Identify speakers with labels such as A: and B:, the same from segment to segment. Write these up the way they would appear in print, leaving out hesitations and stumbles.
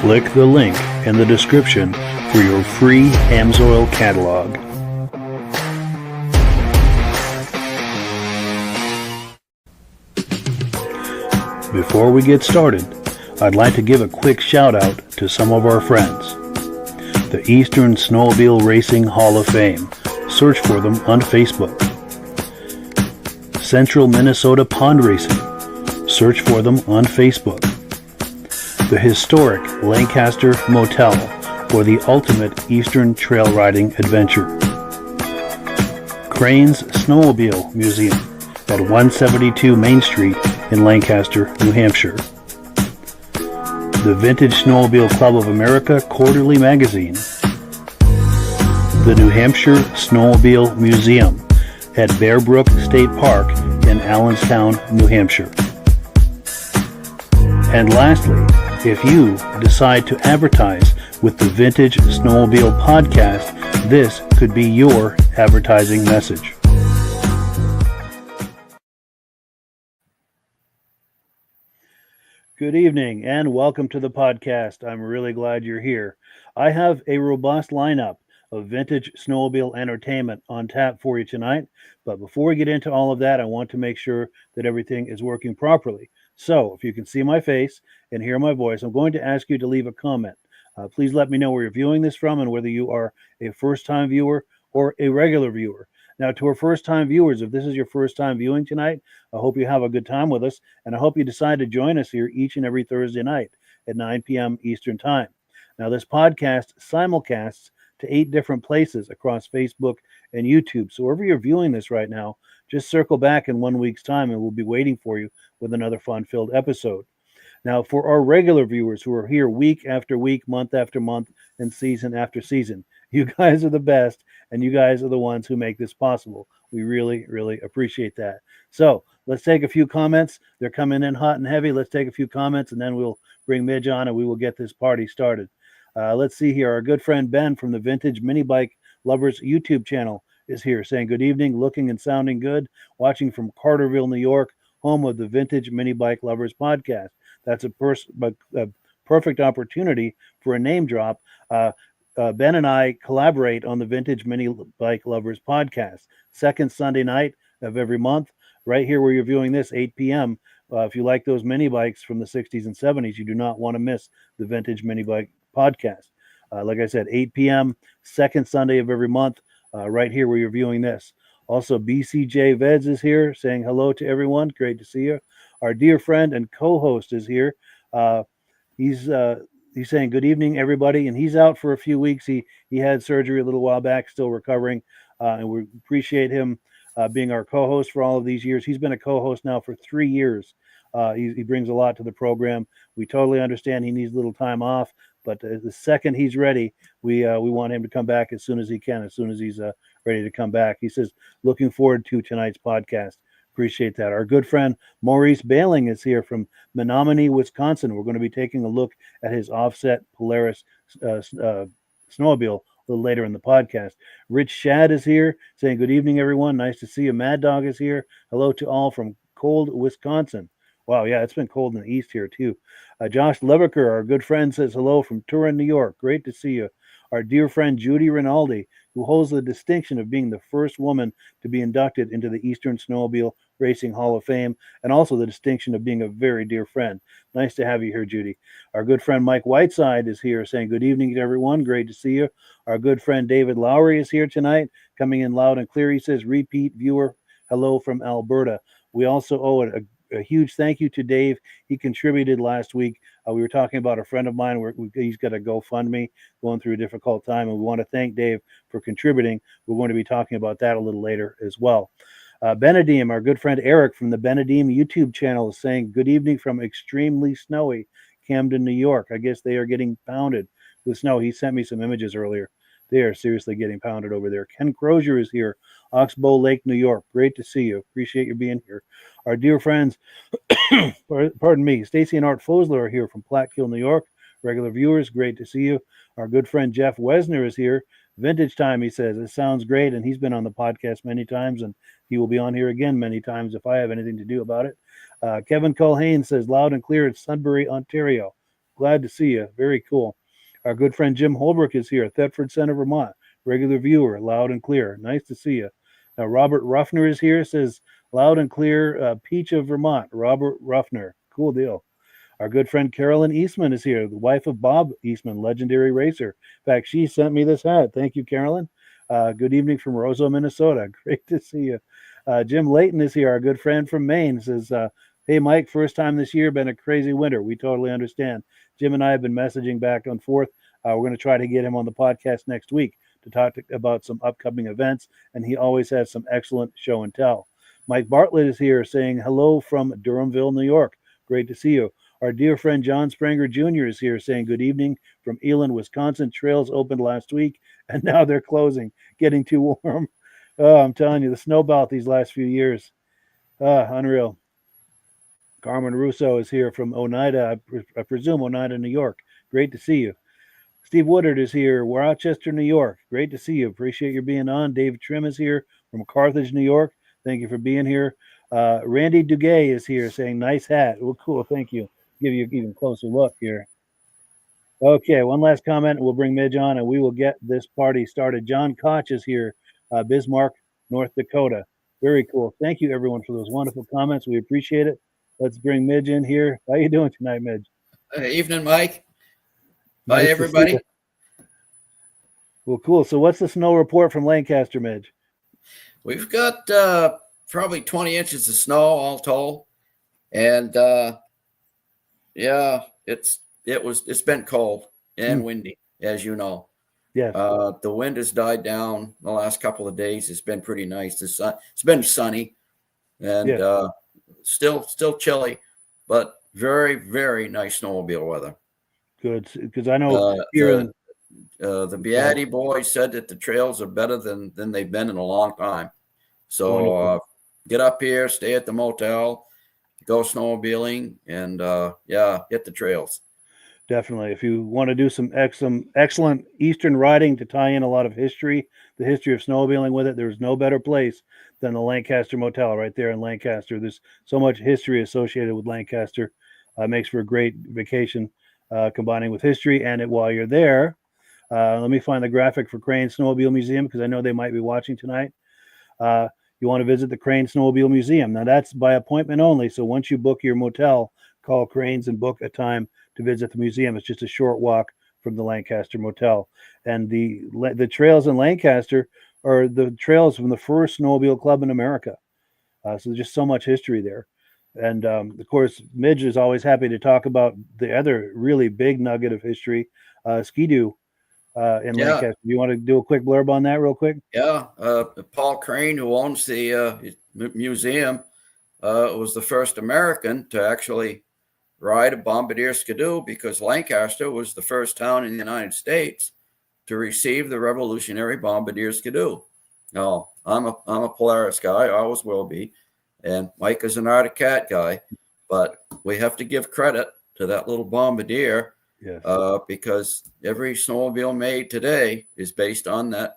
A: Click the link in the description for your free Amsoil catalog. Before we get started, I'd like to give a quick shout out to some of our friends. The Eastern Snowmobile Racing Hall of Fame. Search for them on Facebook. Central Minnesota Pond Racing. Search for them on Facebook. The historic Lancaster Motel for the ultimate Eastern trail riding adventure. Crane's Snowmobile Museum at 172 Main Street in Lancaster, New Hampshire. The Vintage Snowmobile Club of America Quarterly Magazine. The New Hampshire Snowmobile Museum at Bearbrook State Park in Allenstown, New Hampshire. And lastly, if you decide to advertise with the Vintage Snowmobile Podcast, this could be your advertising message. Good evening and welcome to the podcast. I'm really glad you're here. I have a robust lineup of vintage snowmobile entertainment on tap for you tonight. But before we get into all of that, I want to make sure that everything is working properly. So if you can see my face and hear my voice, I'm going to ask you to leave a comment. Please let me know where you're viewing this from and whether you are a first-time viewer or a regular viewer. Now, to our first-time viewers, if this is your first time viewing tonight, I hope you have a good time with us, and I hope you decide to join us here each and every Thursday night at 9 p.m. Eastern Time. Now, this podcast simulcasts to 8 different places across Facebook and YouTube. So wherever you're viewing this right now, just circle back in 1 week's time, and we'll be waiting for you with another fun-filled episode. Now, for our regular viewers who are here week after week, month after month, and season after season, you guys are the best, and you guys are the ones who make this possible. We really, really appreciate that. So let's take a few comments. They're coming in hot and heavy. Let's take a few comments, and then we'll bring Midge on, and we will get this party started. Let's see here. Our good friend Ben from the Vintage Mini Bike Lovers YouTube channel is here saying, good evening, looking and sounding good, watching from Carterville, New York, home of the Vintage Mini Bike Lovers podcast. That's a perfect opportunity for a name drop. Ben and I collaborate on the Vintage Mini Bike Lovers podcast, second Sunday night of every month, right here where you're viewing this, 8 p.m. If you like those mini bikes from the 60s and 70s, you do not want to miss the Vintage Mini Bike podcast. Like I said, 8 p.m., second Sunday of every month, right here where you're viewing this. Also, BCJ Veds is here saying hello to everyone. Great to see you. Our dear friend and co-host is here. He's saying good evening, everybody, and he's out for a few weeks. He had surgery a little while back, still recovering, and we appreciate him being our co-host for all of these years. He's been a co-host now for 3 years. He brings a lot to the program. We totally understand he needs a little time off, but the second he's ready, we want him to come back as soon as he can, as soon as he's ready to come back. He says, looking forward to tonight's podcast. Appreciate that. Our good friend Maurice Bailing is here from Menominee, Wisconsin. We're going to be taking a look at his offset Polaris snowmobile a little later in the podcast. Rich Shad is here saying, good evening, everyone. Nice to see you. Mad Dog is here. Hello to all from cold Wisconsin. Wow, yeah, it's been cold in the east here, too. Josh Leviker, our good friend, says hello from Turin, New York. Great to see you. Our dear friend Judy Rinaldi, who holds the distinction of being the first woman to be inducted into the Eastern Snowmobile Racing Hall of Fame, and also the distinction of being a very dear friend. Nice to have you here, Judy. Our good friend Mike Whiteside is here saying good evening to everyone. Great to see you. Our good friend David Lowry is here tonight, coming in loud and clear. He says, repeat viewer, hello from Alberta. We also owe a huge thank you to Dave. He contributed last week. We were talking about a friend of mine where he's got a GoFundMe going through a difficult time, and we want to thank Dave for contributing. We're going to be talking about that a little later as well. Benedim, our good friend Eric from the Benedim YouTube channel, is saying good evening from extremely snowy Camden, New York. I guess they are getting pounded with snow. He sent me some images earlier. They are seriously getting pounded over there. Ken Crozier is here, Oxbow Lake, New York. Great to see you. Appreciate you being here. Our dear friends, pardon me, Stacy and Art Fosler are here from Plattkill, New York. Regular viewers, great to see you. Our good friend Jeff Wesner is here. Vintage time, he says. It sounds great, and he's been on the podcast many times, and he will be on here again many times if I have anything to do about it. Kevin Culhane says, loud and clear, it's Sudbury, Ontario. Glad to see you. Very cool. Our good friend Jim Holbrook is here, Thetford Center, Vermont. Regular viewer, loud and clear. Nice to see you. Now, Robert Ruffner is here, says loud and clear, Peach of Vermont. Robert Ruffner. Cool deal. Our good friend Carolyn Eastman is here, the wife of Bob Eastman, legendary racer. In fact, she sent me this hat. Thank you, Carolyn. Good evening from Roseau, Minnesota. Great to see you. Jim Layton is here, our good friend from Maine. Says, hey, Mike, first time this year, been a crazy winter. We totally understand. Jim and I have been messaging back and forth. We're going to try to get him on the podcast next week to talk about some upcoming events, and he always has some excellent show and tell. Mike Bartlett is here saying hello from Durhamville, New York. Great to see you. Our dear friend John Spranger Jr. is here saying good evening from Eland, Wisconsin. Trails opened last week, and now they're closing, getting too warm. Oh, I'm telling you, the snowbout these last few years. Unreal. Carmen Russo is here from Oneida, I presume Oneida, New York. Great to see you. Steve Woodard is here, Rochester, New York. Great to see you. Appreciate your being on. David Trim is here from Carthage, New York. Thank you for being here. Randy Duguay is here saying, nice hat. Well, cool. Thank you. Give you an even closer look here. Okay, one last comment, and we'll bring Midge on, and we will get this party started. John Koch is here, Bismarck, North Dakota. Very cool. Thank you, everyone, for those wonderful comments. We appreciate it. Let's bring Midge in here. How you doing tonight, Midge?
B: Evening, Mike.
A: Nice
B: Bye, everybody.
A: Well, cool. So what's the snow report from Lancaster, Midge?
B: We've got probably 20 inches of snow all told. And yeah, it's been cold and windy, as you know.
A: Yeah.
B: The wind has died down the last couple of days. It's been pretty nice. It's been sunny and still chilly, but very, very nice snowmobile weather.
A: Good, because I know here
B: the Beatty boys said that the trails are better than they've been in a long time. So get up here, stay at the motel, go snowmobiling, and hit the trails.
A: Definitely. If you want to do some excellent Eastern riding to tie in a lot of history, the history of snowmobiling with it, there's no better place than the Lancaster Motel right there in Lancaster. There's so much history associated with Lancaster. Makes for a great vacation, combining with history. And while you're there, let me find the graphic for Crane Snowmobile Museum, because I know they might be watching tonight. You want to visit the Crane Snowmobile Museum. Now, that's by appointment only. So once you book your motel, call Cranes and book a time to visit the museum. It's just a short walk from the Lancaster Motel. And the trails in Lancaster are the trails from the first snowmobile club in America. So there's just so much history there. And of course, Midge is always happy to talk about the other really big nugget of history, Ski-Doo in Lancaster. You want to do a quick blurb on that real quick?
B: Yeah. Paul Crane, who owns the museum, was the first American to actually ride a Bombardier Ski-Doo, because Lancaster was the first town in the United States to receive the revolutionary Bombardier Ski-Doo. Now, I'm a Polaris guy, I always will be, and Mike is an Arctic Cat guy, but we have to give credit to that little Bombardier, because every snowmobile made today is based on that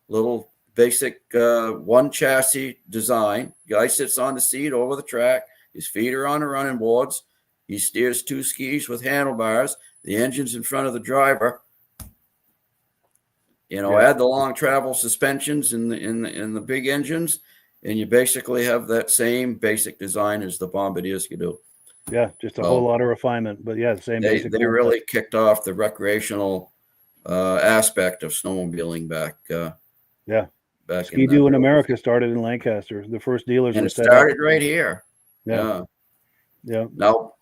B: little basic one chassis design. Guy sits on the seat over the track, his feet are on the running boards. He steers two skis with handlebars. The engine's in front of the driver. Add the long travel suspensions in the big engines, and you basically have that same basic design as the Bombardier Ski-Doo.
A: Yeah, just a whole lot of refinement, but the same basic.
B: They really kicked off the recreational aspect of snowmobiling back. Back
A: Ski-Doo in America started in Lancaster. The first dealers
B: and it started right here.
A: Yeah.
B: Now,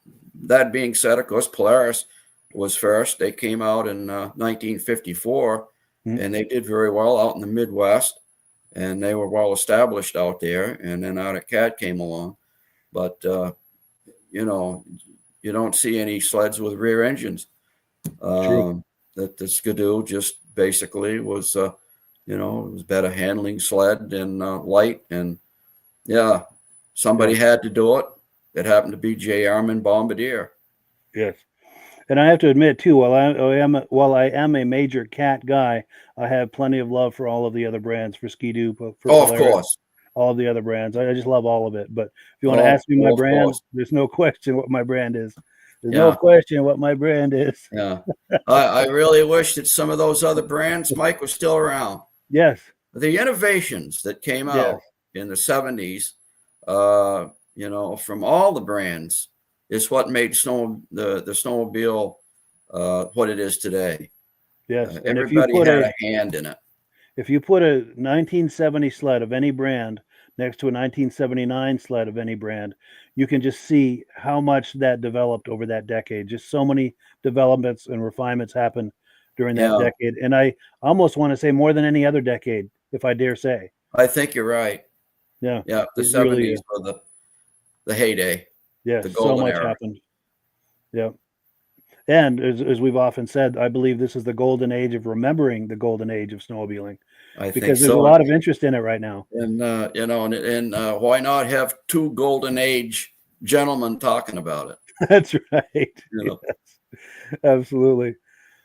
B: that being said, of course, Polaris was first. They came out in 1954, and they did very well out in the Midwest, and they were well established out there. And then Arctic Cat came along, but you don't see any sleds with rear engines. That the Ski-Doo just basically was, it was better handling sled and light, and somebody had to do it. It happened to be J. Armin Bombardier.
A: Yes. And I have to admit, too, while I am a major cat guy, I have plenty of love for all of the other brands, for Ski-Doo, for Polaris,
B: of course.
A: All of the other brands. I just love all of it. But if you want to ask me my brand, there's no question what my brand is. There's no question what my brand is.
B: Yeah. I really wish that some of those other brands, Mike, was still around.
A: Yes.
B: The innovations that came out in the 70s, from all the brands is what made the snowmobile what it is today.
A: Yes. And
B: everybody had a hand in it.
A: If you put a 1970 sled of any brand next to a 1979 sled of any brand, you can just see how much that developed over that decade. Just so many developments and refinements happened during that decade. And I almost want to say more than any other decade, if I dare say.
B: I think you're right.
A: Yeah.
B: Yeah. The 70s were the heyday.
A: Yeah.
B: The golden
A: so much
B: era.
A: happened. Yeah. And as we've often said, I believe this is the golden age of remembering the golden age of snowmobiling. Because there's a lot of interest in it right now.
B: And, why not have two golden age gentlemen talking about it?
A: That's right. Yes. Absolutely.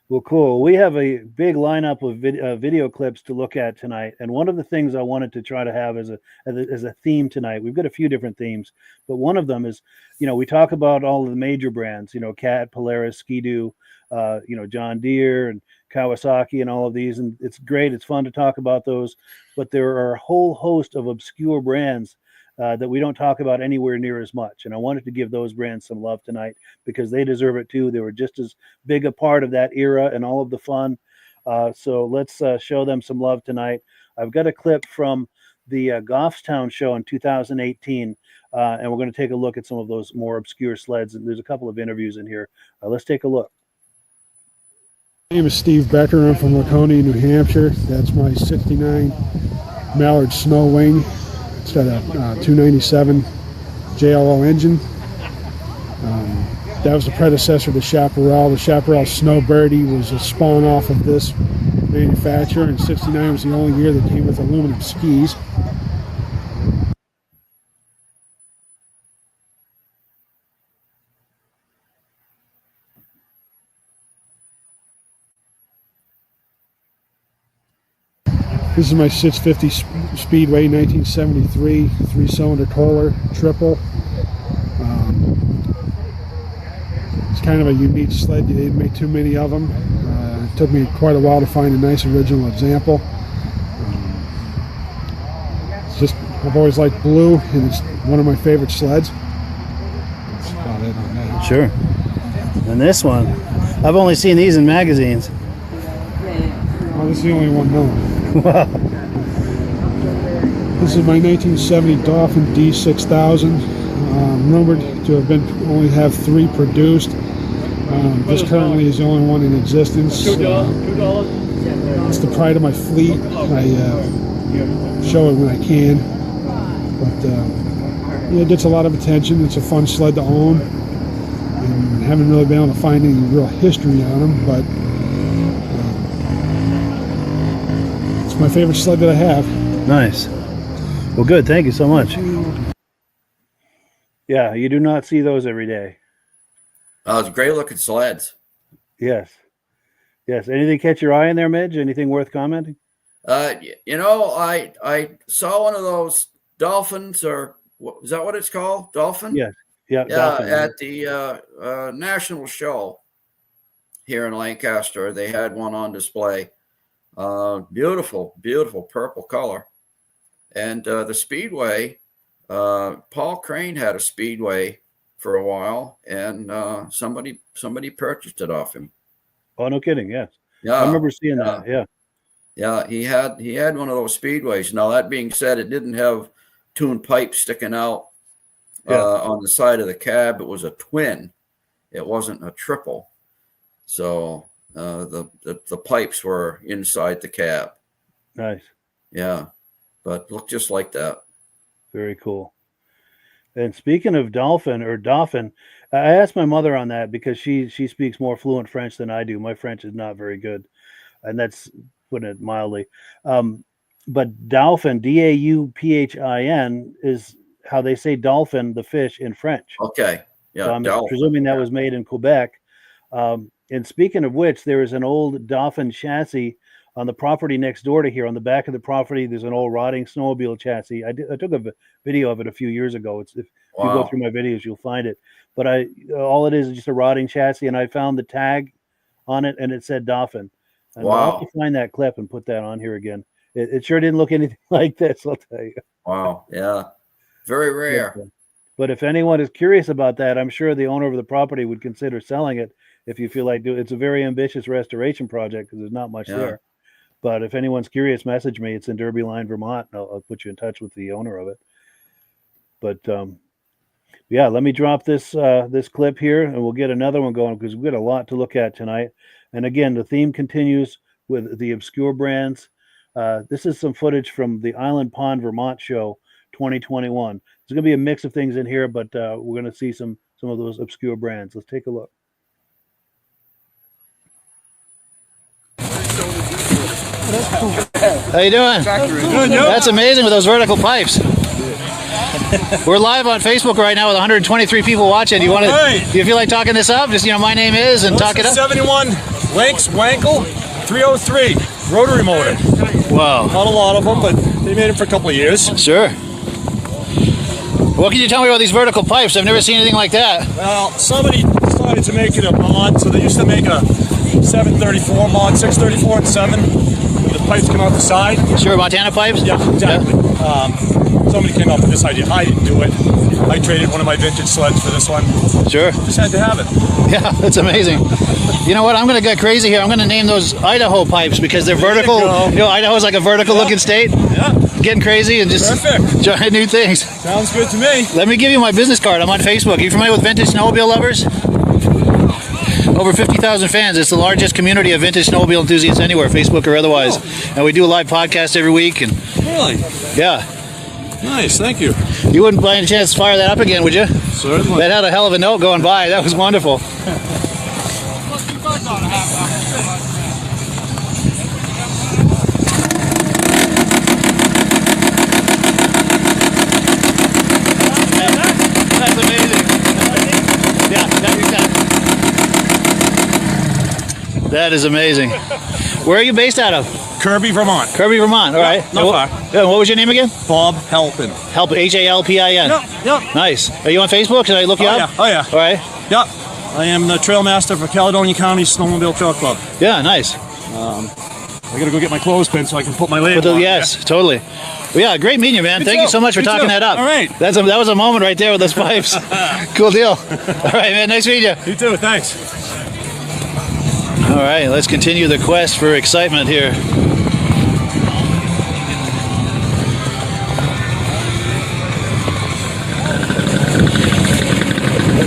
A: Well, cool. We have a big lineup of video clips to look at tonight. And one of the things I wanted to try to have as a theme tonight, we've got a few different themes, but one of them is, we talk about all of the major brands, Cat, Polaris, Ski-Doo, John Deere and Kawasaki and all of these. And it's great. It's fun to talk about those, but there are a whole host of obscure brands that we don't talk about anywhere near as much. And I wanted to give those brands some love tonight because they deserve it too. They were just as big a part of that era and all of the fun. So let's show them some love tonight. I've got a clip from the Goffstown show in 2018, and we're going to take a look at some of those more obscure sleds. And there's a couple of interviews in here. Let's take a look.
C: My name is Steve Becker. I'm from Laconia, New Hampshire. That's my 69 Mallard Snow Wing. It's got a 297 JLO engine. That was the predecessor to the Chaparral. The Chaparral Snowbirdie was a spawn off of this manufacturer, and 69 was the only year that came with aluminum skis. This is my 650 Speedway 1973 3-cylinder Kohler triple. It's kind of a unique sled. They didn't make too many of them. It took me quite a while to find a nice original example. I've always liked blue, and it's one of my favorite sleds. That's about it on that.
A: Sure. And this one, I've only seen these in magazines.
C: Oh, this is the only one known.
A: Wow.
C: This is my 1970 Dolphin D6000, rumored to have only have 3 produced. This currently is the only one in existence. It's the pride of my fleet. I show it when I can, but it gets a lot of attention. It's a fun sled to own, and haven't really been able to find any real history on them, but it's my favorite sled that I have.
A: Nice. Well, good. Thank you so much. Yeah, you do not see those every day.
B: It's great looking sleds.
A: Yes. Yes. Anything catch your eye in there, Midge? Anything worth commenting?
B: I saw one of those dolphins, or is that what it's called? Dolphin?
A: Yes. Yeah.
B: Dolphin, at the national show here in Lancaster. They had one on display. Beautiful, beautiful purple color. And the Speedway, Paul Crane had a Speedway for a while, and somebody purchased it off him.
A: Oh, no kidding. Yes.
B: Yeah.
A: I remember seeing that. Yeah.
B: Yeah. He had one of those Speedways. Now, that being said, it didn't have tuned pipes sticking out on the side of the cab. It was a twin. It wasn't a triple. So the pipes were inside the cab.
A: Nice.
B: Yeah. But looked just like that.
A: Very cool. And speaking of Dolphin, I asked my mother on that because she speaks more fluent French than I do. My French is not very good, and that's putting it mildly. But Dolphin, Dauphin, is how they say dolphin, the fish, in French.
B: Okay. Yeah.
A: So I'm presuming that was made in Quebec. And speaking of which, there is an old Dolphin chassis on the property next door to here. On the back of the property, there's an old rotting snowmobile chassis. I took a video of it a few years ago. If you go through my videos, you'll find it. But all it is just a rotting chassis, and I found the tag on it, and it said Dolphin. And I'll have to find that clip and put that on here again. It sure didn't look anything like this, I'll tell you.
B: Wow. Yeah. Very rare.
A: But if anyone is curious about that, I'm sure the owner of the property would consider selling it if you feel like it's a very ambitious restoration project because there's not much there. But if anyone's curious, message me. It's in Derby Line, Vermont. I'll put you in touch with the owner of it. But yeah, let me drop this this clip here, and we'll get another one going because we've got a lot to look at tonight. And again, the theme continues with the obscure brands. This is some footage from the Island Pond, Vermont show 2021. There's going to be a mix of things in here, but we're going to see some of those obscure brands. Let's take a look.
D: How you doing? That's amazing with those vertical pipes. We're live on Facebook right now with 123 people watching. Do you feel like talking this up? Just, my name is and talk it up.
E: 71 Lynx Wankel 303 rotary motor.
D: Wow.
E: Not a lot of them, but they made them for a couple of years.
D: Sure. What can you tell me about these vertical pipes? I've never seen anything like that.
E: Well, somebody decided to make it a mod, so they used to make a 734 mod, 634 and 7. The pipes come out the side.
D: Sure, Montana pipes?
E: Yeah, exactly. Somebody came up with this idea. I didn't do it. I traded one of my vintage sleds for this one.
D: Sure.
E: Just had to have it.
D: Yeah, that's amazing. You know what? I'm going to get crazy here. I'm going to name those Idaho pipes because they're vertical. Idaho's like a vertical looking state.
E: Yeah.
D: Getting crazy and just trying new things.
E: Sounds good to me.
D: Let me give you my business card. I'm on Facebook. Are you familiar with Vintage Snowmobile Lovers? Over 50,000 fans. It's the largest community of vintage snowmobile enthusiasts anywhere, Facebook or otherwise. Oh. And we do a live podcast every week. And
E: really?
D: Yeah.
E: Nice, thank you.
D: You wouldn't by any chance fire that up again, would you?
E: Certainly.
D: That had a hell of a note going by. That was wonderful. That's amazing. Yeah, that is amazing. Where are you based out of?
E: Kirby, Vermont.
D: Kirby, Vermont. All right.
E: Not far.
D: Yeah, what was your name again?
E: Bob Halpin.
D: Halpin. Halpin.
E: Yep.
D: Nice. Are you on Facebook? Should I look you up?
E: Yeah. Oh yeah.
D: All right.
E: Yep. I am the trail master for Caledonia County Snowmobile Trail Club.
D: Yeah. Nice.
E: I gotta go get my clothespin so I can put my label on.
D: Yes, totally. Well, yeah, great meeting you, man. Thank you so much for talking that up.
E: All right.
D: That was a moment right there with those pipes. Cool deal. All right, man. Nice meeting you.
E: You too. Thanks.
D: All right, let's continue the quest for excitement here.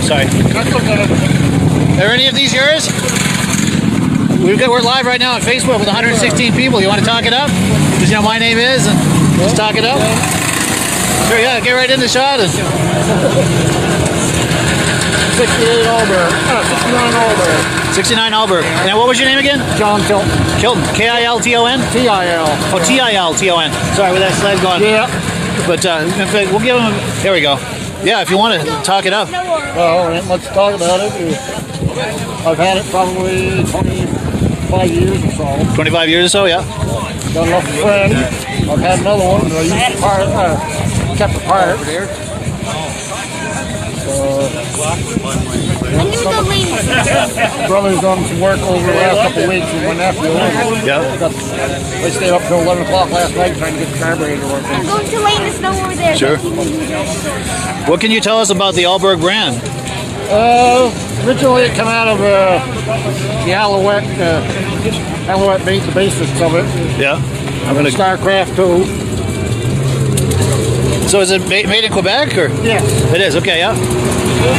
D: Sorry. Are any of these yours? We're live right now on Facebook with 116 people. You want to talk it up? Because my name is, and just talk it up. Sure, yeah. Get right in the shot.
F: 68 Allberg. 69 Allberg.
D: 69 Allberg. And what was your name again?
F: John Tilton.
D: Kilton. K-I-L-T-O-N?
F: T-I-L.
D: Oh, T-I-L-T-O-n. Sorry, with that sled going.
F: Yeah.
D: But in fact, we'll give him. There we go. Yeah, if you want to talk it up.
F: Well, let's talk about it. I've had it probably 25 years or so.
D: 25 years or so, yeah.
F: Got enough friends. I've had another one, but I used to kept apart. Brother's done some work over the last couple of weeks with my nephew.
D: Yeah.
F: They stayed up till 11 o'clock last night trying to get the carburetor working.
G: I'm going to lay in the snow over there.
D: Sure. What can you tell us about the Allberg brand?
F: Originally it came out of the Alouette. Alouette made the basics of it.
D: Yeah.
F: Starcraft too.
D: So is it made in Quebec or?
F: Yes.
D: It is. Okay. Yeah.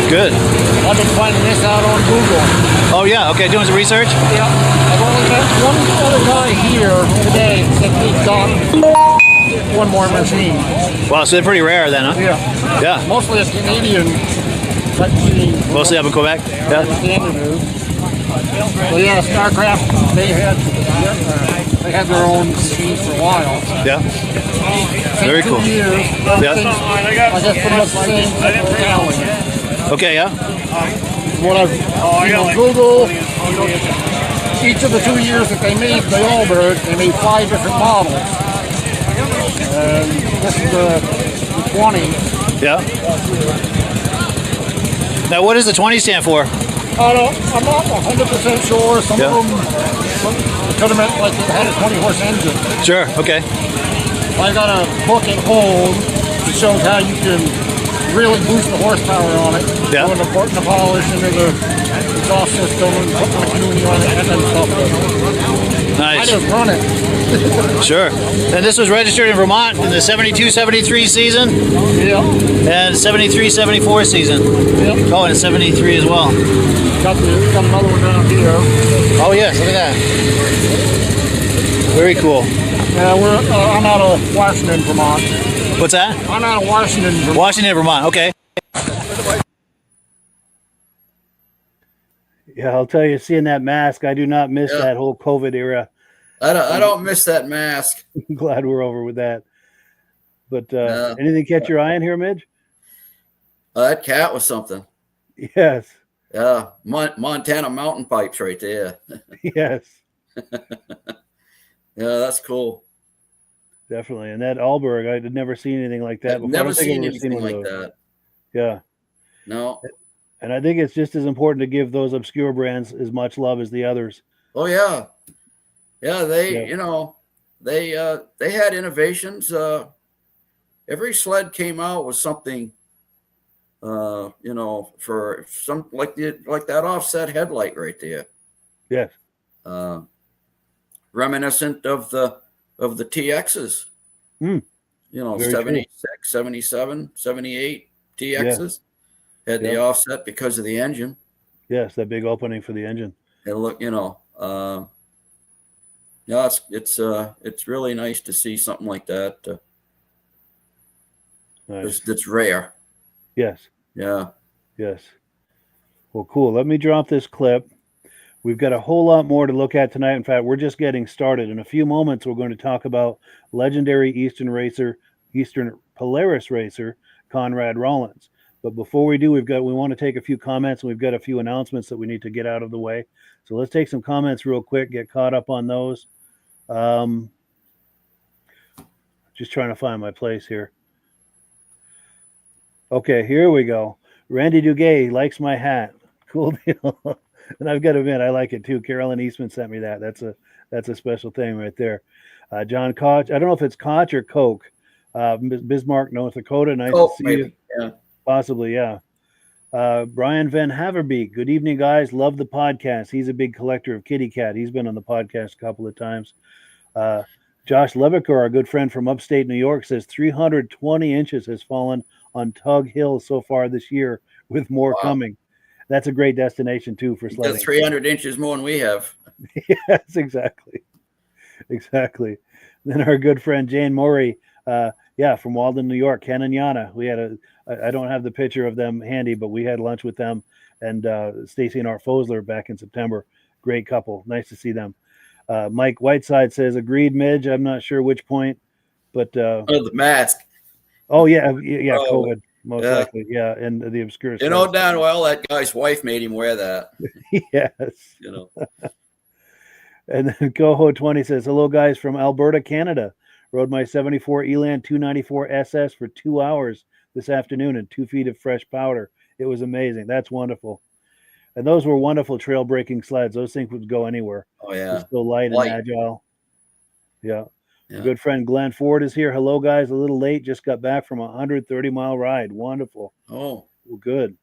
D: Good.
F: I've been finding this out on Google.
D: Oh yeah. Okay. Doing some research.
F: Yeah. I've only met one other guy here today that he's got one more machine.
D: Wow. So they're pretty rare then, huh?
F: Yeah.
D: Yeah.
F: Mostly a Canadian machine.
D: Mostly up in Quebec. Yeah.
F: So yeah, Starcraft. They had their own machines for a while.
D: Yeah. Very cool.
F: 2 years.
D: Yeah.
F: I guess pretty much the same talent.
D: Okay. Yeah.
F: What I've seen on Google, each of the 2 years that they made the Allberg, they made 5 different models. And this is the 20.
D: Yeah. Now, what does the 20 stand for?
F: I'm not 100% sure. Some of them could have meant like it had a 20-horse engine.
D: Sure. Okay.
F: I got a book at home that shows how you can really boost the horsepower on it.
D: Yeah.
F: Putting the polish into the exhaust system and putting the tuning on it and then stuff.
D: Nice.
F: I just run it.
D: Sure. And this was registered in Vermont in the 72-73 season?
F: Yeah.
D: And 73-74 season?
F: Yep.
D: Oh, and 73 as well.
F: Got another one down here.
D: Oh, yes. Look at that. Very cool.
F: Yeah, I'm out of Washington, Vermont.
D: What's that?
F: I'm out of Washington, Vermont.
D: Washington, Vermont. Okay.
A: Yeah, I'll tell you, seeing that mask, I do not miss that whole COVID era.
B: I don't miss that mask.
A: I'm glad we're over with that. But anything catch your eye in here, Midge?
B: That cat was something.
A: Yes.
B: Yeah, Montana mountain pipes right there.
A: Yes.
B: Yeah, that's cool.
A: Definitely. And that Alberg, I had never seen anything like that before.
B: Never seen anything like that.
A: Yeah.
B: No.
A: And I think it's just as important to give those obscure brands as much love as the others.
B: Oh yeah. Yeah, they had innovations. Every sled came out with something for some like that offset headlight right there.
A: Yes.
B: Reminiscent of the TXs.
A: Very
B: 76, 77, 78 TXs had the offset because of the engine.
A: Yes, that big opening for the engine.
B: And look, it's really nice to see something like that.
A: Nice.
B: That's rare.
A: Yes.
B: Yeah.
A: Yes. Well, cool. Let me drop this clip. We've got a whole lot more to look at tonight. In fact, we're just getting started. In a few moments, we're going to talk about legendary Eastern Polaris racer, Conrad Rollins. But before we do, we want to take a few comments, and we've got a few announcements that we need to get out of the way. So let's take some comments real quick, get caught up on those. Just trying to find my place here. Okay, here we go. Randy Duguay likes my hat. Cool deal. And I've got to admit, I like it too. Carolyn Eastman sent me that. That's a special thing right there. John Koch. I don't know if it's Koch or Coke. Bismarck, North Dakota. Nice to see you.
B: Yeah.
A: Possibly, yeah. Brian Van Haverbeek. Good evening, guys. Love the podcast. He's a big collector of kitty cat. He's been on the podcast a couple of times. Josh Levicker, our good friend from upstate New York, says 320 inches has fallen on Tug Hill so far this year, with more coming. That's a great destination too for sledding.
B: 300 inches more than we have.
A: Yes, exactly. Then our good friend Jane Murray, from Walden, New York, Ken and Yana. We had I don't have the picture of them handy, but we had lunch with them and Stacy and Art Fosler back in September. Great couple. Nice to see them. Mike Whiteside says, agreed, Midge. I'm not sure which point, but
B: the mask.
A: Oh yeah, COVID. Most likely, and the obscure.
B: Darn well that guy's wife made him wear that.
A: Yes. And then Coho 20 says, hello, guys from Alberta, Canada. Rode my 74 Elan 294 SS for 2 hours this afternoon and 2 feet of fresh powder. It was amazing. That's wonderful. And those were wonderful trail breaking sleds. Those things would go anywhere.
B: Oh, yeah.
A: They're still light and agile. Yeah. Good friend Glenn Ford is here. Hello, guys. A little late. Just got back from a 130-mile ride. Wonderful.
B: Oh,
A: well, good.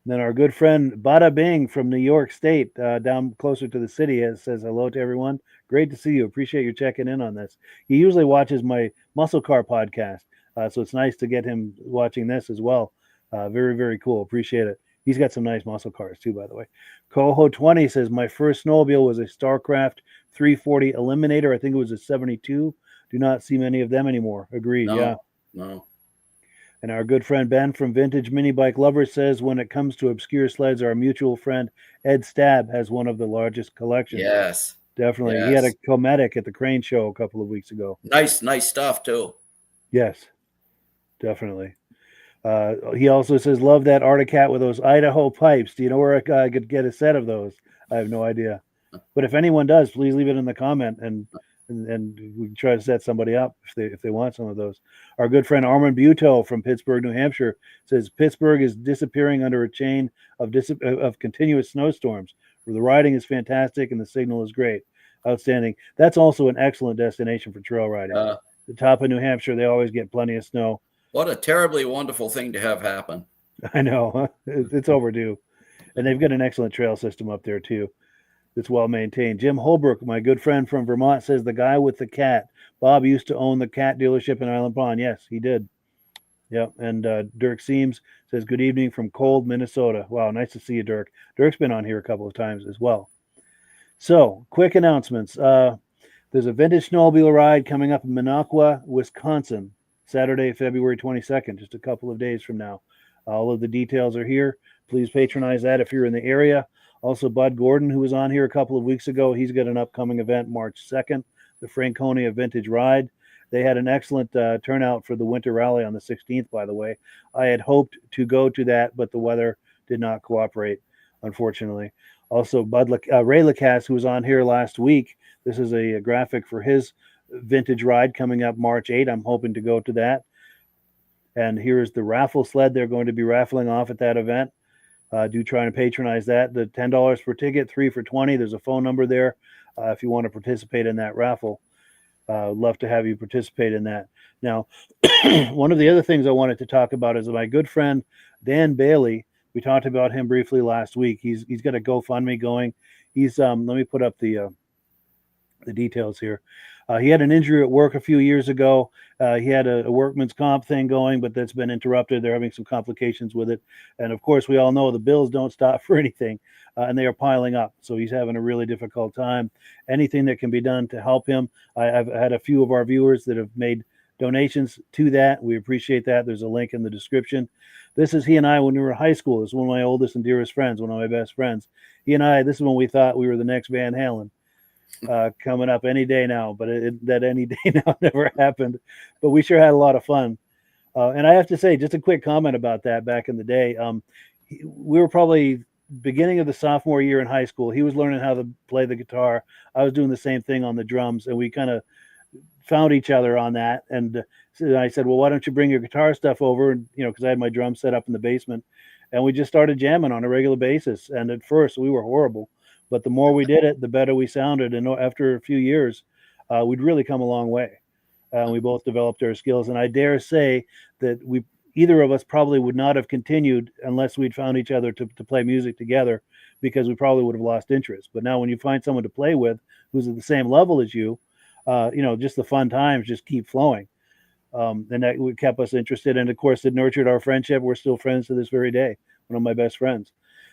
A: And then our good friend Bada Bing from New York State, down closer to the city, says hello to everyone. Great to see you. Appreciate you checking in on this. He usually watches my Muscle Car podcast, so it's nice to get him watching this as well. Very, very cool. Appreciate it. He's got some nice muscle cars too, by the way. Coho 20 says, my first snowmobile was a Starcraft 340 Eliminator. I think it was a 72. Do not see many of them anymore. Agreed.
B: No.
A: And our good friend Ben from Vintage Mini Bike Lovers says, when it comes to obscure sleds, our mutual friend Ed Stab has one of the largest collections.
B: Yes.
A: Definitely.
B: Yes.
A: He had a Cometic at the Crane Show a couple of weeks ago.
B: Nice stuff too.
A: Yes, definitely. He also says, love that Articat with those Idaho pipes. Do you know where I could get a set of those? I have no idea. But if anyone does, please leave it in the comment and and we can try to set somebody up if they want some of those. Our good friend Armand Buteau from Pittsburgh, New Hampshire says Pittsburgh is disappearing under a chain of continuous snowstorms. The riding is fantastic and the signal is great. Outstanding. That's also an excellent destination for trail riding. The top of New Hampshire, they always get plenty of snow.
B: What a terribly wonderful thing to have happen.
A: I know. Huh? It's overdue. And they've got an excellent trail system up there, too. It's well maintained. Jim Holbrook, my good friend from Vermont, says the guy with the cat. Bob used to own the cat dealership in Island Pond. Yes, he did. Yep. And Dirk Seams says, good evening from cold Minnesota. Wow, nice to see you, Dirk. Dirk's been on here a couple of times as well. So, quick announcements. There's a vintage snowmobile ride coming up in Minocqua, Wisconsin, Saturday, February 22nd, just a couple of days from now. All of the details are here. Please patronize that if you're in the area. Also, Bud Gordon, who was on here a couple of weeks ago, he's got an upcoming event March 2nd, the Franconia Vintage Ride. They had an excellent turnout for the Winter Rally on the 16th, by the way. I had hoped to go to that, but the weather did not cooperate, unfortunately. Also, Ray Lacasse, who was on here last week, this is a graphic for his vintage ride coming up March 8th. I'm hoping to go to that. And here's the raffle sled they're going to be raffling off at that event. Do try and patronize that. The $10 per ticket, 3 for $20. There's a phone number there if you want to participate in that raffle. Love to have you participate in that. Now, one of the other things I wanted to talk about is my good friend Dan Bailey. We talked about him briefly last week. He's got a GoFundMe going. He's let me put up the details here. He had an injury at work a few years ago. He had a workman's comp thing going, but that's been interrupted. They're having some complications with it. And of course, we all know the bills don't stop for anything, and they are piling up. So he's having a really difficult time. Anything that can be done to help him. I've had a few of our viewers that have made donations to that. We appreciate that. There's a link in the description. This is he and I when we were in high school. This is one of my oldest and dearest friends, one of my best friends. He and I, this is when we thought we were the next Van Halen. Coming up any day now, but that any day now never happened. But we sure had a lot of fun. And I have to say, just a quick comment about that back in the day. We were probably beginning of the sophomore year in high school. He was learning how to play the guitar. I was doing the same thing on the drums, and we kind of found each other on that. And I said, well, why don't you bring your guitar stuff over? And, because I had my drums set up in the basement, and we just started jamming on a regular basis. And at first we were horrible. But the more we did it, the better we sounded. And after a few years, we'd really come a long way. We both developed our skills. And I dare say that either of us probably would not have continued unless we'd found each other to play music together, because we probably would have lost interest. But now when you find someone to play with who's at the same level as you, just the fun times just keep flowing. And that kept us interested. And, of course, it nurtured our friendship. We're still friends to this very day, one of my best friends.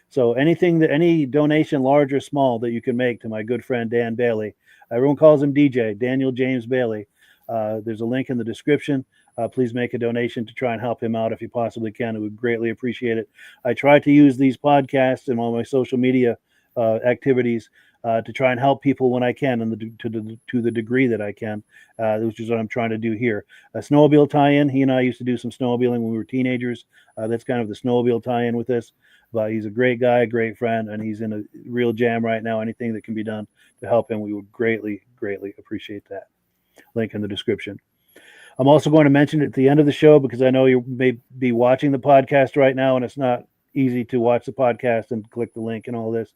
A: So any donation, large or small, that you can make to my good friend Dan Bailey, everyone calls him DJ, Daniel James Bailey. There's a link in the description. Please make a donation to try and help him out if you possibly can. It would greatly appreciate it. I try to use these podcasts and all my social media activities to try and help people when I can, and to the degree that I can, which is what I'm trying to do here. A snowmobile tie-in. He and I used to do some snowmobiling when we were teenagers. That's kind of the snowmobile tie-in with this. But he's a great guy, great friend, and he's in a real jam right now. Anything that can be done to help him, we would greatly, greatly appreciate that. Link in the description. I'm also going to mention it at the end of the show, because I know you may be watching the podcast right now, and it's not easy to watch the podcast and click the link and all this.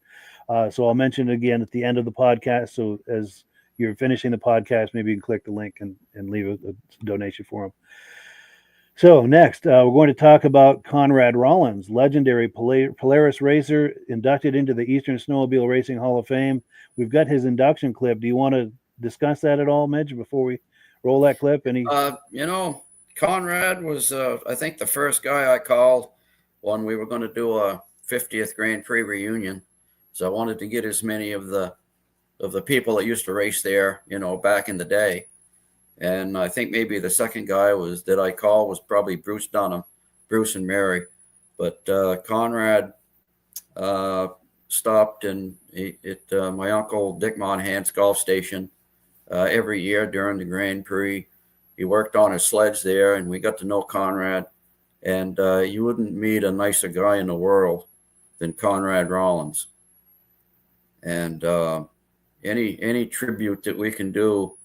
A: So I'll mention it again at the end of the podcast. So as you're finishing the podcast, maybe you can click the link and leave a donation for him. So next, we're going to talk about Conrad Rollins, legendary Polaris racer, inducted into the Eastern Snowmobile Racing Hall of Fame. We've got his induction clip. Do you want to discuss that at all, Midge, before we roll that clip?
B: Conrad was, I think, the first guy I called when we were going to do a 50th Grand Prix reunion. So I wanted to get as many of the people that used to race there, back in the day. And I think maybe the second guy was probably Bruce Dunham, Bruce and Mary. But Conrad stopped at my uncle Dick Monahan's golf station every year during the Grand Prix. He worked on his sleds there, and we got to know Conrad. And you wouldn't meet a nicer guy in the world than Conrad Rollins. And any tribute that we can do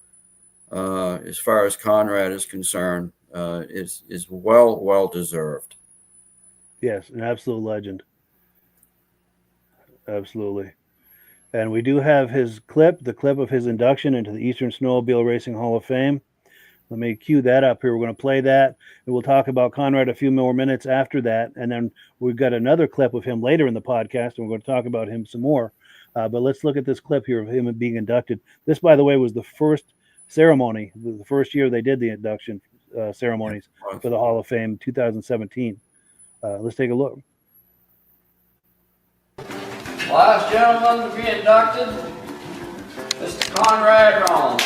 B: as far as Conrad is concerned, is well deserved.
A: Yes, an absolute legend. Absolutely. And we do have his the clip of his induction into the Eastern Snowmobile Racing Hall of Fame. Let me cue that up here. We're going to play that, and we'll talk about Conrad a few more minutes after that. And then we've got another clip of him later in the podcast, and we're going to talk about him some more. But let's look at this clip here of him being inducted. This, by the way, was the first ceremony, the first year they did the induction ceremonies for the Hall of Fame, 2017. Let's take a look.
B: Last gentleman to be inducted, Mr. Conrad Rollins.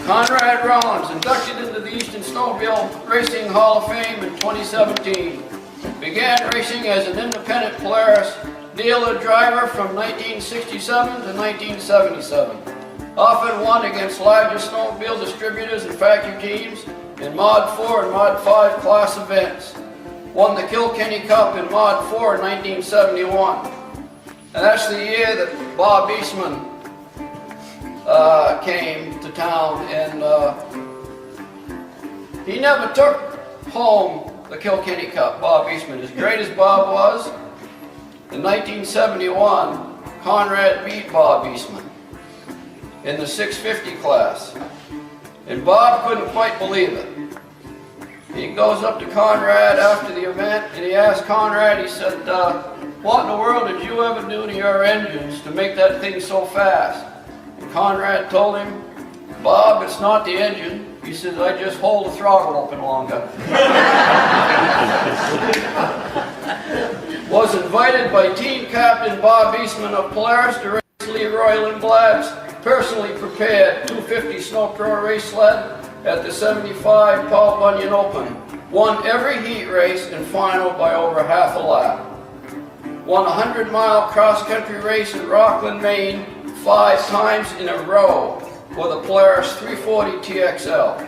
B: Conrad Rollins, inducted into the Eastern Snowmobile Racing Hall of Fame in 2017. Began racing as an independent Polaris dealer driver from 1967 to 1977. Often won against larger snowmobile distributors and factory teams in Mod 4 and Mod 5 class events. Won the Kilkenny Cup in Mod 4 in 1971. And that's the year that Bob Eastman came to town, and he never took home the Kilkenny Cup, Bob Eastman. As great as Bob was, in 1971, Conrad beat Bob Eastman in the 650 class. And Bob couldn't quite believe it. He goes up to Conrad after the event, and he asked Conrad, he said, what in the world did you ever do to your engines to make that thing so fast? And Conrad told him, Bob, it's not the engine. He says, I just hold the throttle open longer. Was invited by team captain Bob Eastman of Polaris to race Leroy Lindblad's personally prepared 250 Snow Pro race sled at the 75 Paul Bunyan Open. Won every heat race and final by over half a lap. Won a 100-mile cross-country race in Rockland, Maine 5 times in a row with a Polaris 340 TXL.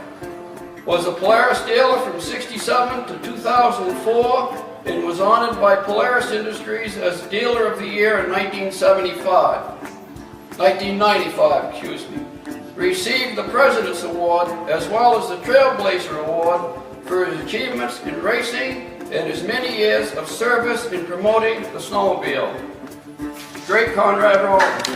B: Was a Polaris dealer from 67 to 2004 and was honored by Polaris Industries as Dealer of the Year in 1995, excuse me. Received the President's Award as well as the Trailblazer Award for his achievements in racing and his many years of service in promoting the snowmobile. Great Conrad Rollins.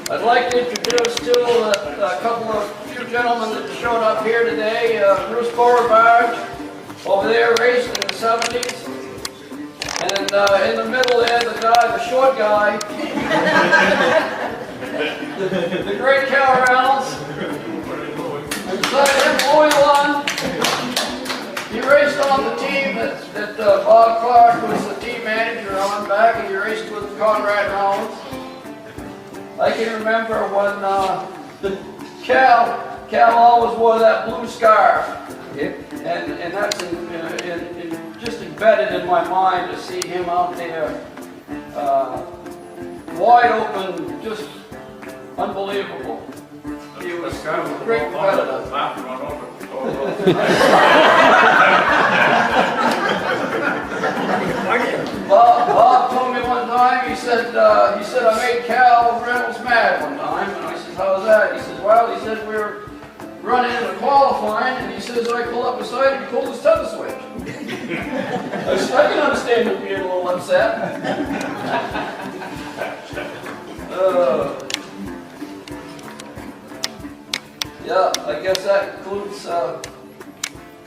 B: I'd like to introduce a couple of few gentlemen that showed up here today. Bruce Beauregard over there raced in the 70s. And in the middle there, the short guy, the great Cal Reynolds. And beside him, only one. He raced on the team that Bob Clark was the team manager on back, and he raced with Conrad Rollins. I can remember when Cal always wore that blue scarf. Yep. And that's just embedded in my mind to see him out there, wide open, just unbelievable. He was a great competitor. Bob told me one time, he said I made Cal Reynolds mad one time, and I said, how's that? He says, well, he said we were run into qualifying, and he says I pull up beside him and pull his tether switch. I can understand him being a little upset. Yeah, I guess that concludes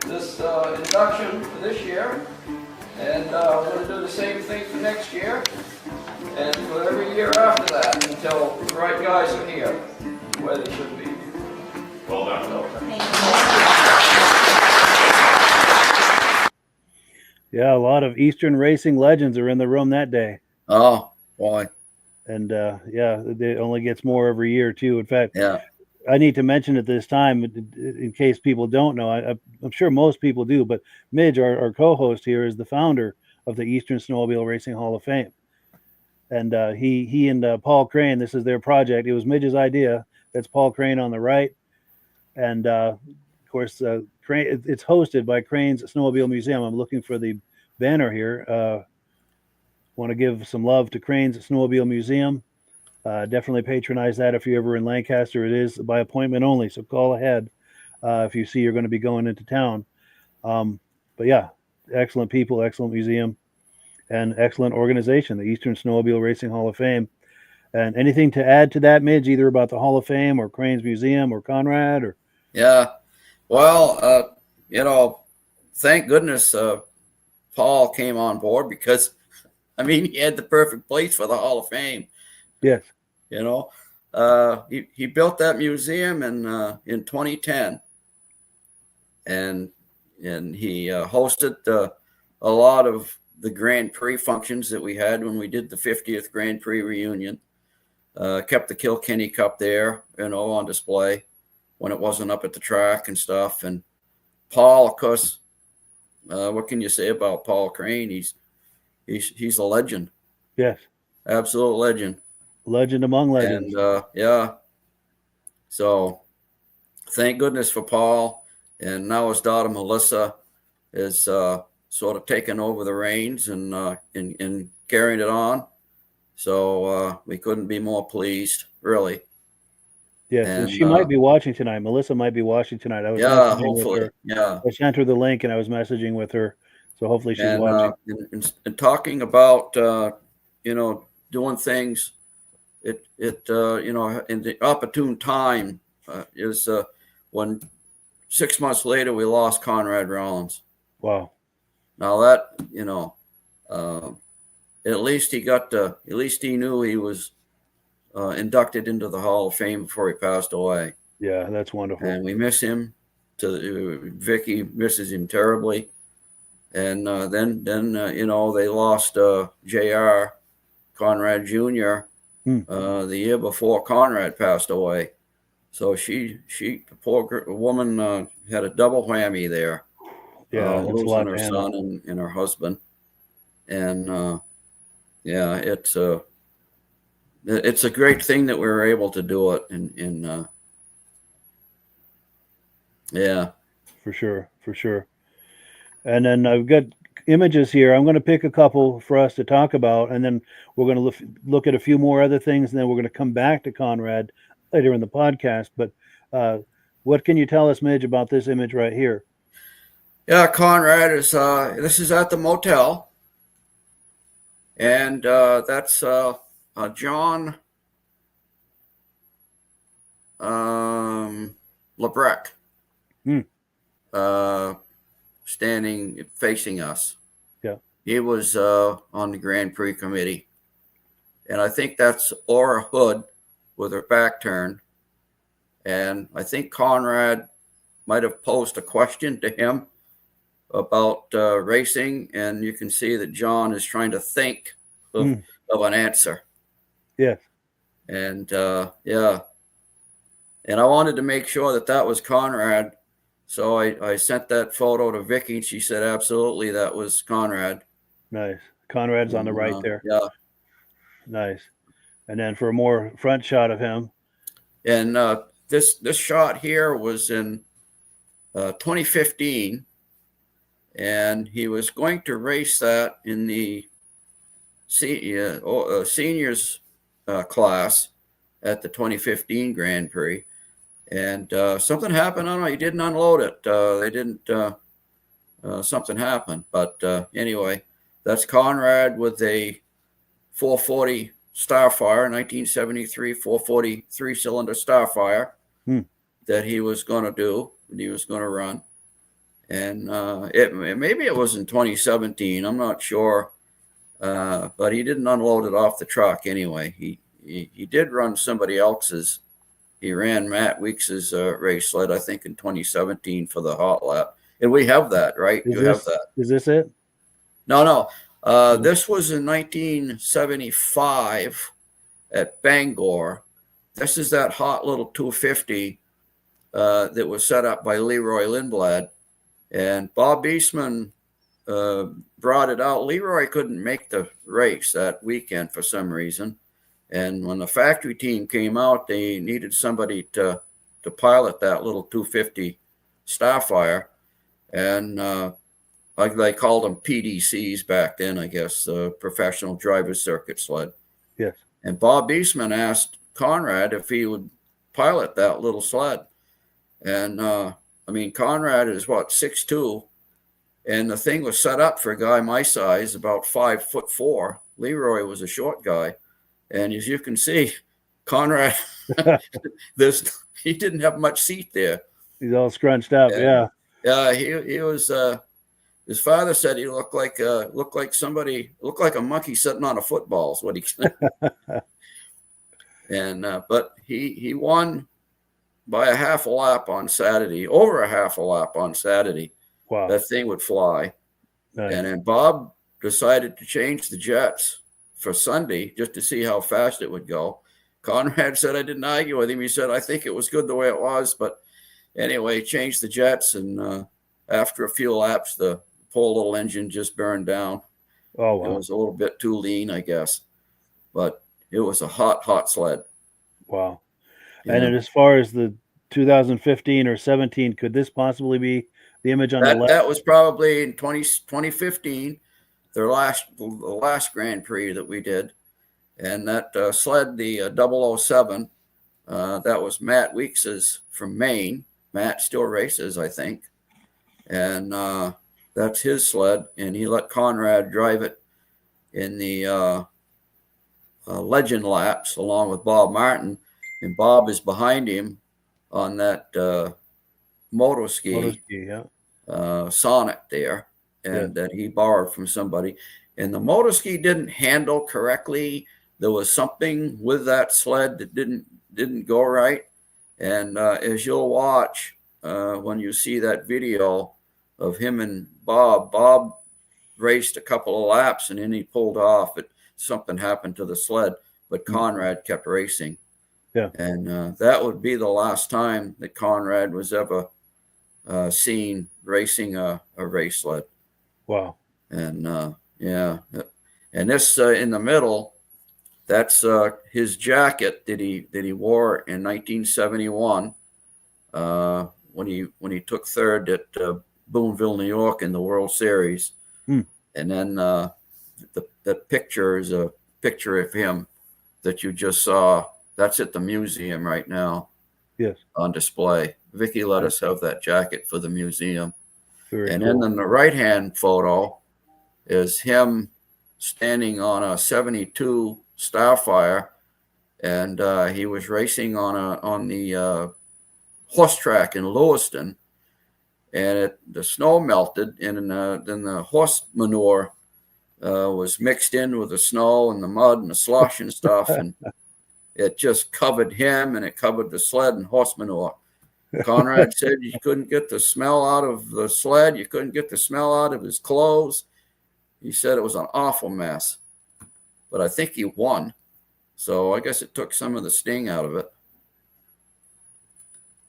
B: this induction for this year. And we're going to do the same thing for next year. And for every year after that, until the right guys are here, where they should be. Well done.
A: Yeah, a lot of Eastern racing legends are in the room that day.
B: Oh, boy.
A: And yeah, it only gets more every year too. In fact,
B: Yeah.
A: I need to mention at this time, in case people don't know, I'm sure most people do, but Midge, our co-host here, is the founder of the Eastern Snowmobile Racing Hall of Fame. And he and Paul Crane, this is their project. It was Midge's idea. That's Paul Crane on the right. And of course, Crane, it's hosted by Crane's Snowmobile Museum. I'm looking for the banner here. Want to give some love to Crane's Snowmobile Museum. Definitely patronize that if you're ever in Lancaster. It is by appointment only, so call ahead if you see you're going to be going into town. But yeah, excellent people, excellent museum, and excellent organization, the Eastern Snowmobile Racing Hall of Fame. And anything to add to that, Midge, either about the Hall of Fame or Crane's Museum or Conrad? Or
B: Yeah. Well, thank goodness Paul came on board, because, I mean, he had the perfect place for the Hall of Fame.
A: Yes.
B: He built that museum in 2010, and he hosted a lot of the Grand Prix functions that we had when we did the 50th Grand Prix reunion. Kept the Kilkenny Cup there, on display when it wasn't up at the track and stuff. And Paul, of course, what can you say about Paul Crane? He's a legend.
A: Yes.
B: Absolute legend.
A: Legend among legends.
B: And yeah. So thank goodness for Paul. And now his daughter Melissa is sort of taking over the reins and carrying it on. So we couldn't be more pleased, really.
A: Yes, and she might be watching tonight. Melissa might be watching tonight. I was
B: hopefully.
A: with her. I sent her the link and I was messaging with her. So hopefully she's watching.
B: And talking about doing things in the opportune time is when 6 months later we lost Conrad Rollins.
A: Wow.
B: Now that at least he knew he was inducted into the Hall of Fame before he passed away.
A: Yeah, that's wonderful.
B: And we miss him. Vicky misses him terribly. And then they lost J.R. Conrad Jr. The year before Conrad passed away. So the poor woman had a double whammy there.
A: Yeah,
B: losing her son and her husband. And it's a great thing that we were able to do it. And yeah,
A: for sure. And then I've got images here. I'm going to pick a couple for us to talk about, and then we're going to look at a few more other things, and then we're going to come back to Conrad later in the podcast. But what can you tell us, Midge, about this image right here?
B: Yeah, Conrad is. This is at the motel, and that's John Lebrecht. Standing facing us.
A: Yeah.
B: He was on the Grand Prix committee. And I think that's Aura Hood with her back turned. And I think Conrad might have posed a question to him about racing. And you can see that John is trying to think of an answer.
A: Yeah.
B: And yeah. And I wanted to make sure that was Conrad. So I sent that photo to Vicky, and she said, absolutely, that was Conrad.
A: Nice. Conrad's on the right there.
B: Yeah.
A: Nice. And then for a more front shot of him.
B: And this shot here was in 2015, and he was going to race that in the seniors class at the 2015 Grand Prix. And something happened. I don't know. He didn't unload it. They didn't. Something happened. But anyway, that's Conrad with a 440 Starfire, 1973 440 3-cylinder Starfire that he was going to do, and he was going to run. And maybe it was in 2017. I'm not sure. But he didn't unload it off the truck anyway. He did run somebody else's. He ran Matt Weeks's race sled, I think, in 2017 for the hot lap. And we have that, right? Have that.
A: Is this it?
B: No. This was in 1975 at Bangor. This is that hot little 250 that was set up by Leroy Lindblad. And Bob Eastman brought it out. Leroy couldn't make the race that weekend for some reason. And when the factory team came out, they needed somebody to pilot that little 250 Starfire. And like they called them PDCs back then, I guess, professional driver's circuit sled.
A: Yes.
B: And Bob Eastman asked Conrad if he would pilot that little sled. And, Conrad is, 6'2", and the thing was set up for a guy my size, about 5'4". Leroy was a short guy. And as you can see, Conrad, he didn't have much seat there.
A: He's all scrunched up, yeah.
B: Yeah, he was. His father said he looked like a monkey sitting on a football. Is what he said. And but he won by a half a lap on Saturday, over a half a lap on Saturday.
A: Wow,
B: that thing would fly.
A: Nice.
B: And then Bob decided to change the jets for Sunday just to see how fast it would go. Conrad said, I didn't argue with him. He said, I think it was good the way it was. But anyway, changed the jets. And after a few laps, the poor little engine just burned down.
A: Oh, wow.
B: It was a little bit too lean, I guess. But it was a hot sled.
A: Wow.
B: Yeah.
A: And as far as the 2015 or 17, could this possibly be the image on the left?
B: That was probably in 2015. The last Grand Prix that we did. And that sled, the 007, that was Matt Weeks's from Maine. Matt still races, I think. And that's his sled. And he let Conrad drive it in the legend laps along with Bob Martin. And Bob is behind him on that motoski, Sonic there. And that he borrowed from somebody. And the motoski didn't handle correctly. There was something with that sled that didn't go right. And as you'll watch when you see that video of him and Bob raced a couple of laps and then he pulled off. Something happened to the sled, but Conrad kept racing.
A: Yeah. And
B: that would be the last time that Conrad was ever seen racing a race sled.
A: Wow.
B: And and this in the middle, that's his jacket that he wore in 1971 when he took third at Boonville, New York in the World Series. And then the picture is a picture of him that you just saw. That's at the museum right now.
A: Yes. On
B: display. Vicky let us have that jacket for the museum.
A: Very
B: and
A: cool.
B: then in the right-hand photo is him standing on a 72 Starfire, and he was racing on the horse track in Lewiston, and the snow melted, and then the horse manure was mixed in with the snow and the mud and the slush and stuff, and it just covered him, and it covered the sled and horse manure. Conrad said you couldn't get the smell out of the sled. You couldn't get the smell out of his clothes. He said it was an awful mess. But I think he won. So I guess it took some of the sting out of it.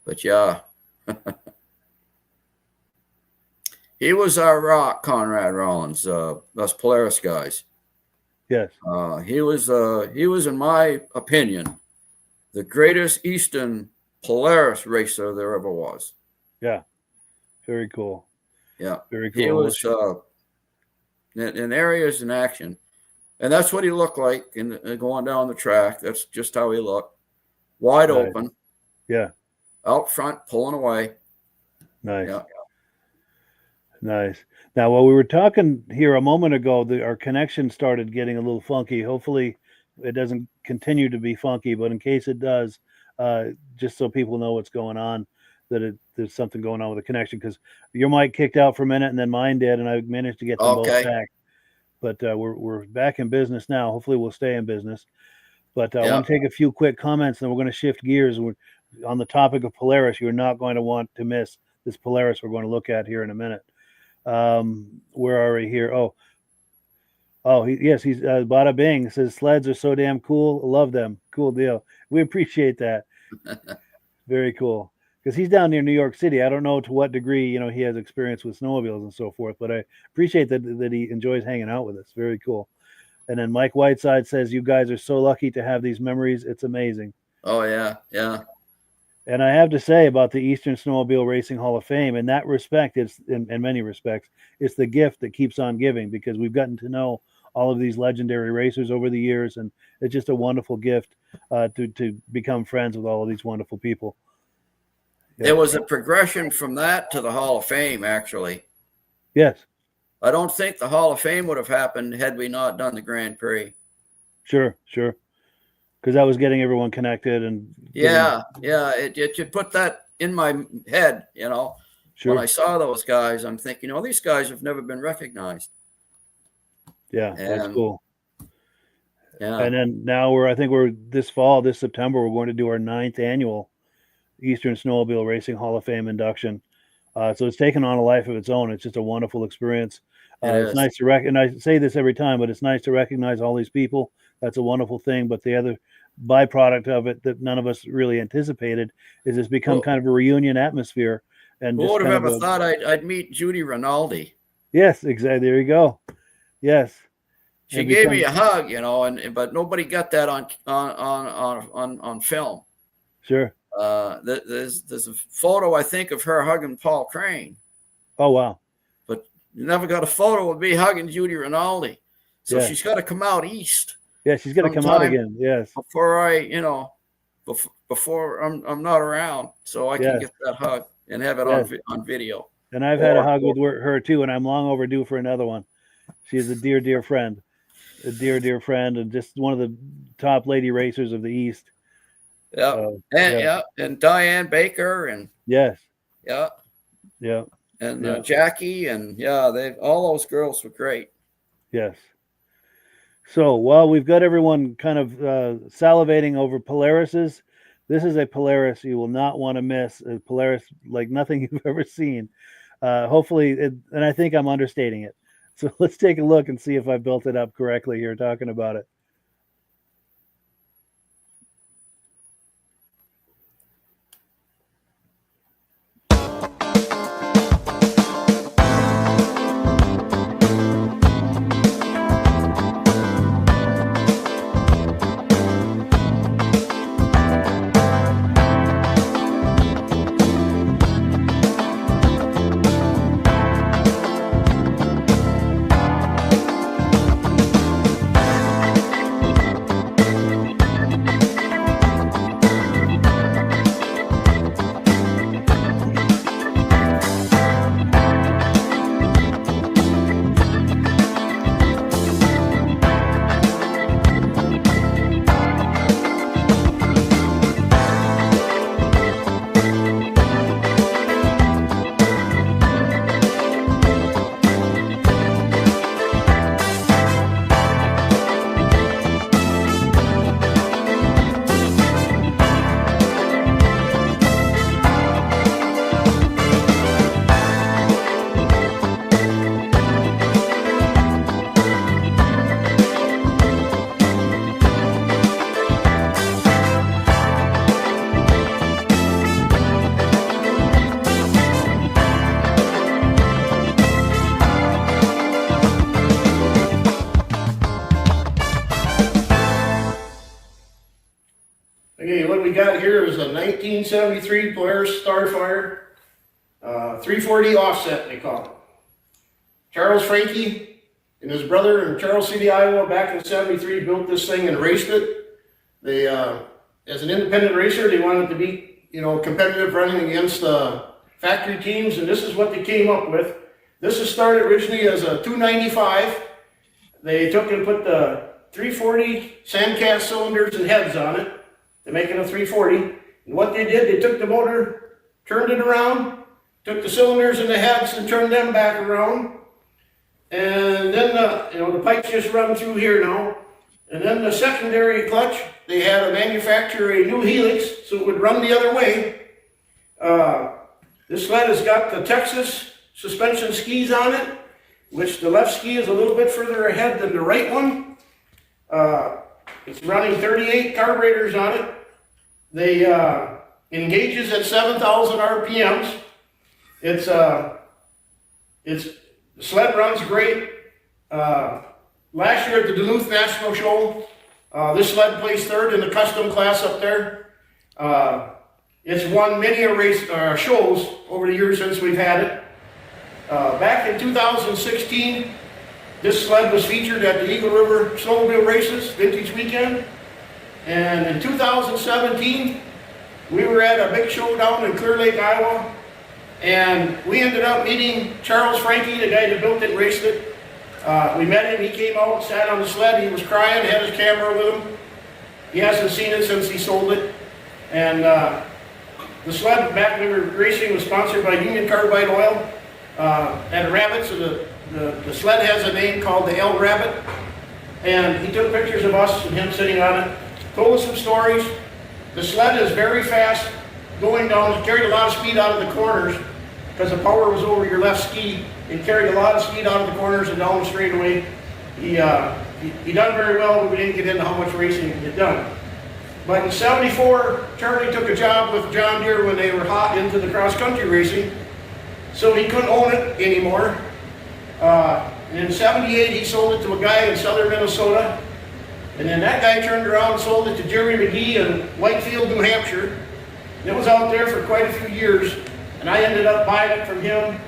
B: But yeah. He was our rock, Conrad Rollins, us Polaris guys.
A: Yes.
B: He was, in my opinion, the greatest Eastern Polaris racer there ever was.
A: Yeah. Very cool.
B: Yeah.
A: Very cool.
B: He was in areas in action. And that's what he looked like going down the track. That's just how he looked. Wide open.
A: Yeah.
B: out front, pulling away.
A: Nice.
B: Yeah.
A: Nice. Now, while we were talking here a moment ago, our connection started getting a little funky. Hopefully, it doesn't continue to be funky, but in case it does, just so people know what's going on, there's something going on with the connection, because your mic kicked out for a minute and then mine did, and I managed to get them both back. But we're back in business now. Hopefully, we'll stay in business. But I want to take a few quick comments, and then we're going to shift gears. We're on the topic of Polaris. You're not going to want to miss this Polaris we're going to look at here in a minute. Where are we here? He's Bada Bing says sleds are so damn cool. Love them. Cool deal. We appreciate that. Very cool. Because he's down near New York City. I don't know to what degree he has experience with snowmobiles and so forth, but I appreciate that he enjoys hanging out with us. Very cool. And then Mike Whiteside says, you guys are so lucky to have these memories. It's amazing.
B: Oh yeah.
A: And I have to say about the Eastern Snowmobile Racing Hall of Fame, in that respect, it's in many respects, it's the gift that keeps on giving, because we've gotten to know all of these legendary racers over the years, and it's just a wonderful gift to become friends with all of these wonderful people. Yeah.
B: It was a progression from that to the Hall of Fame, actually.
A: Yes.
B: I don't think the Hall of Fame would have happened had we not done the Grand Prix.
A: Sure. Because that was getting everyone connected and
B: it should put that in my head,
A: Sure.
B: When I saw those guys, I'm thinking, these guys have never been recognized.
A: Yeah, that's cool.
B: Yeah.
A: And then now we're this September, we're going to do our 9th annual Eastern Snowmobile Racing Hall of Fame induction. So it's taken on a life of its own. It's just a wonderful experience. It's nice to and I say this every time, but it's nice to recognize all these people. That's a wonderful thing. But the other byproduct of it that none of us really anticipated is it's become kind of a reunion atmosphere. And
B: who would have ever thought I'd meet Judy Rinaldi?
A: Yes, exactly. There you go. Yes.
B: She gave me a hug, but nobody got that on film.
A: Sure.
B: There's a photo, I think, of her hugging Paul Crane.
A: Oh, wow.
B: But you never got a photo of me hugging Judy Rinaldi. So she's got to come out east.
A: Yeah, she's got to come out again. Yes.
B: Before before I'm not around, so I can get that hug and have it on video.
A: And I've had a hug with her too, and I'm long overdue for another one. She is a dear friend, and just one of the top lady racers of the East.
B: And Diane Baker and and Jackie and all those girls were great.
A: Yes. So while we've got everyone kind of salivating over Polarises, this is a Polaris you will not want to miss. A Polaris like nothing you've ever seen. Hopefully, and I think I'm understating it. So let's take a look and see if I built it up correctly here talking about it.
H: Okay, what we got here is a 1973 Polaris Starfire, 340 offset, they call it. Charles Frankie and his brother in Charles City, Iowa, back in '73, built this thing and raced it. They, as an independent racer, they wanted to beat competitive running against the factory teams, and this is what they came up with. This is started originally as a 295. They took and put the 340 sandcast cylinders and heads on it to make it a 340. And what they did, they took the motor, turned it around, took the cylinders and the heads and turned them back around. And then the pipes just run through here now. And then the secondary clutch, they had to manufacture a new helix so it would run the other way. This sled has got the Texas suspension skis on it, which the left ski is a little bit further ahead than the right one. It's running 38 carburetors on it. They engages at 7,000 RPMs. The sled runs great. Last year at the Duluth National Show, this sled placed third in the custom class up there. It's won many race shows over the years since we've had it. Back in 2016, this sled was featured at the Eagle River Snowmobile Races Vintage Weekend. And in 2017, we were at a big show down in Clear Lake, Iowa. And we ended up meeting Charles Frankie, the guy that built it and raced it. We met him, he came out, sat on the sled, he was crying, had his camera with him. He hasn't seen it since he sold it. And the sled back when we were racing was sponsored by Union Carbide Oil at Rabbit, so the sled has a name called the El Rabbit. And he took pictures of us and him sitting on it, told us some stories. The sled is very fast going down, it carried a lot of speed out of the corners because the power was over your left ski. It carried a lot of speed out of the corners and down the straightaway. He done very well, but we didn't get into how much racing he had done. But in '74, Charlie took a job with John Deere when they were hot into the cross-country racing, so he couldn't own it anymore. And in '78, he sold it to a guy in southern Minnesota, and then that guy turned around and sold it to Jerry McGee in Whitefield, New Hampshire. And it was out there for quite a few years, and I ended up buying it from him.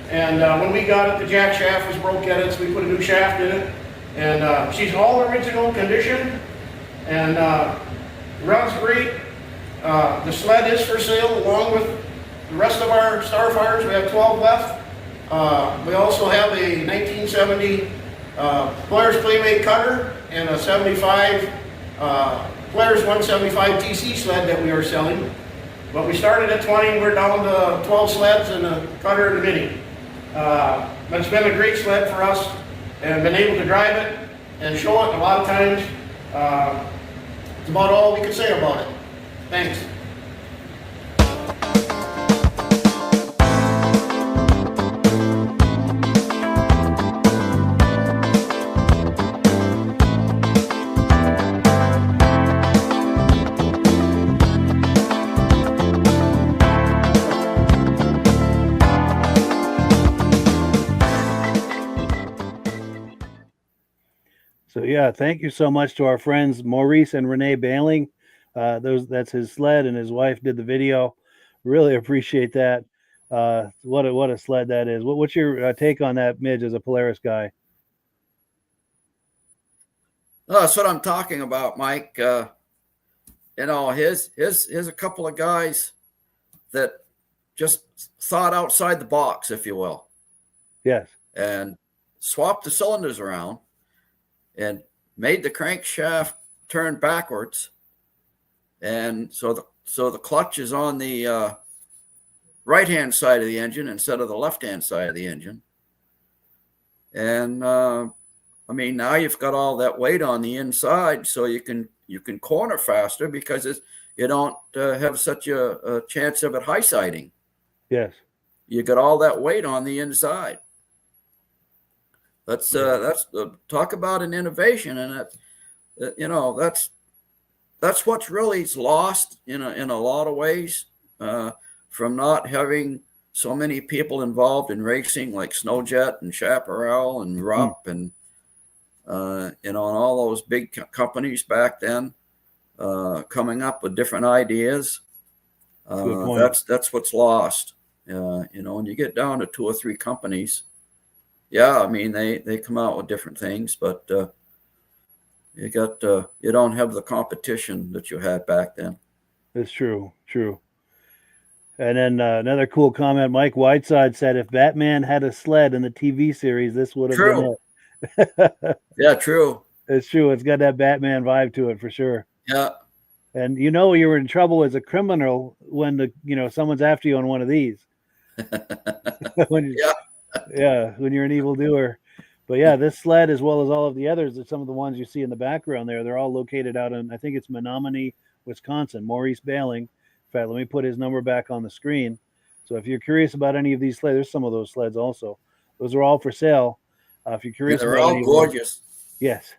H: And when we got it, the jack shaft was broke at it, so we put a new shaft in it. And she's all original condition, and runs great. The sled is for sale along with the rest of our Starfires. We have 12 left. We also have a 1970 Polaris Playmate cutter and a 75 Polaris 175 TC sled that we are selling. But we started at 20 and we're down to 12 sleds and a cutter and a mini. But it's been a great sled for us and been able to drive it and show it a lot of times. It's about all we can say about it. Thanks.
A: So yeah, thank you so much to our friends Maurice and Renee Bailing. That's his sled, and his wife did the video. Really appreciate that. What a sled that is. What's your take on that, Midge, as a Polaris guy?
B: Well, that's what I'm talking about, Mike. Here's a couple of guys that just thought outside the box, if you will.
A: Yes.
B: And swapped the cylinders around and made the crankshaft turn backwards. And so the clutch is on the right-hand side of the engine instead of the left-hand side of the engine. And now you've got all that weight on the inside, so you can corner faster because you don't have such a chance of it high-siding.
A: Yes. You
B: got all that weight on the inside. That's talk about an innovation, and that's what's really lost in a lot of ways from not having so many people involved in racing like Snowjet and Chaparral and Rupp and all those big companies back then coming up with different ideas. That's what's lost. When you get down to 2 or 3 companies. Yeah, they come out with different things, but you don't have the competition that you had back then.
A: It's true. And then another cool comment, Mike Whiteside said, if Batman had a sled in the TV series, this would have
B: True.
A: been it.
B: Yeah, true.
A: It's true. It's got that Batman vibe to it for sure.
B: Yeah.
A: And you know you were in trouble as a criminal when someone's after you on one of these. when you're an evildoer. But yeah, this sled, as well as all of the others, some of the ones you see in the background there, they're all located out in, I think it's Menominee, Wisconsin. Maurice Bailing. In fact, let me put his number back on the screen. So if you're curious about any of these sleds, there's some of those sleds also. Those are all for sale. If you're curious,
B: they're all gorgeous.
A: Yes.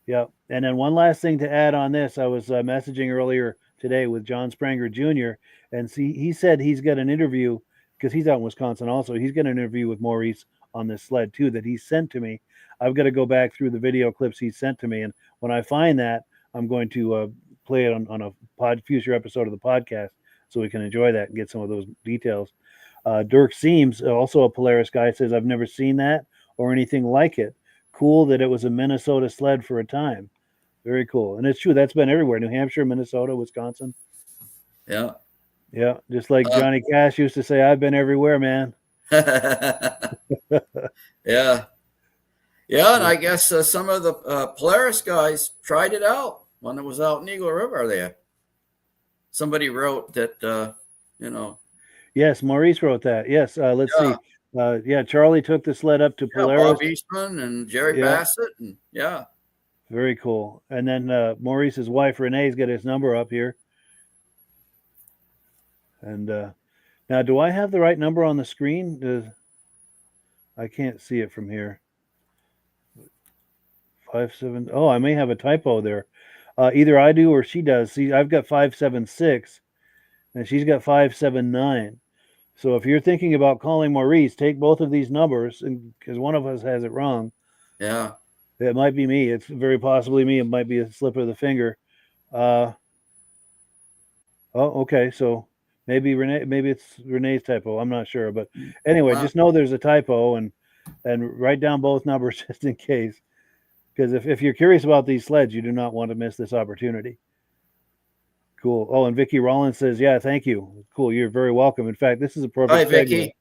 A: Yeah. And then one last thing to add on this, I was messaging earlier today with John Spranger Jr. and he said he's got an interview because he's out in Wisconsin also. He's got an interview with Maurice on this sled too that he sent to me. I've got to go back through the video clips he sent to me, and when I find that, I'm going to play it on a future episode of the podcast so we can enjoy that and get some of those details. Dirk Seams, also a Polaris guy, says, I've never seen that or anything like it. Cool that it was a Minnesota sled for a time. Very cool. And it's true. That's been everywhere. New Hampshire, Minnesota, Wisconsin.
B: Yeah.
A: Yeah. Just like Johnny Cash used to say, I've been everywhere, man.
B: Yeah. Yeah. And I guess some of the Polaris guys tried it out when it was out in Eagle River there. Somebody wrote that,
A: Yes, Maurice wrote that. Yes. Let's see. Charlie took the sled up to Polaris.
B: Bob Eastman and Jerry Bassett. And
A: very cool. And then Maurice's wife, Renee's got his number up here. And now, do I have the right number on the screen? I can't see it from here. 57. Oh, I may have a typo there. Either I do or she does. See, I've got 576, and she's got 579. So if you're thinking about calling Maurice, take both of these numbers, and because one of us has it wrong.
B: Yeah.
A: It might be me. It's very possibly me. It might be a slip of the finger. Okay. So maybe it's Renee's typo. I'm not sure. But anyway, just know there's a typo and write down both numbers just in case. Because if you're curious about these sleds, you do not want to miss this opportunity. Cool. Oh, and Vicky Rollins says, yeah, thank you. Cool. You're very welcome. In fact, this is a perfect
B: Hi, Vicky.
A: segue.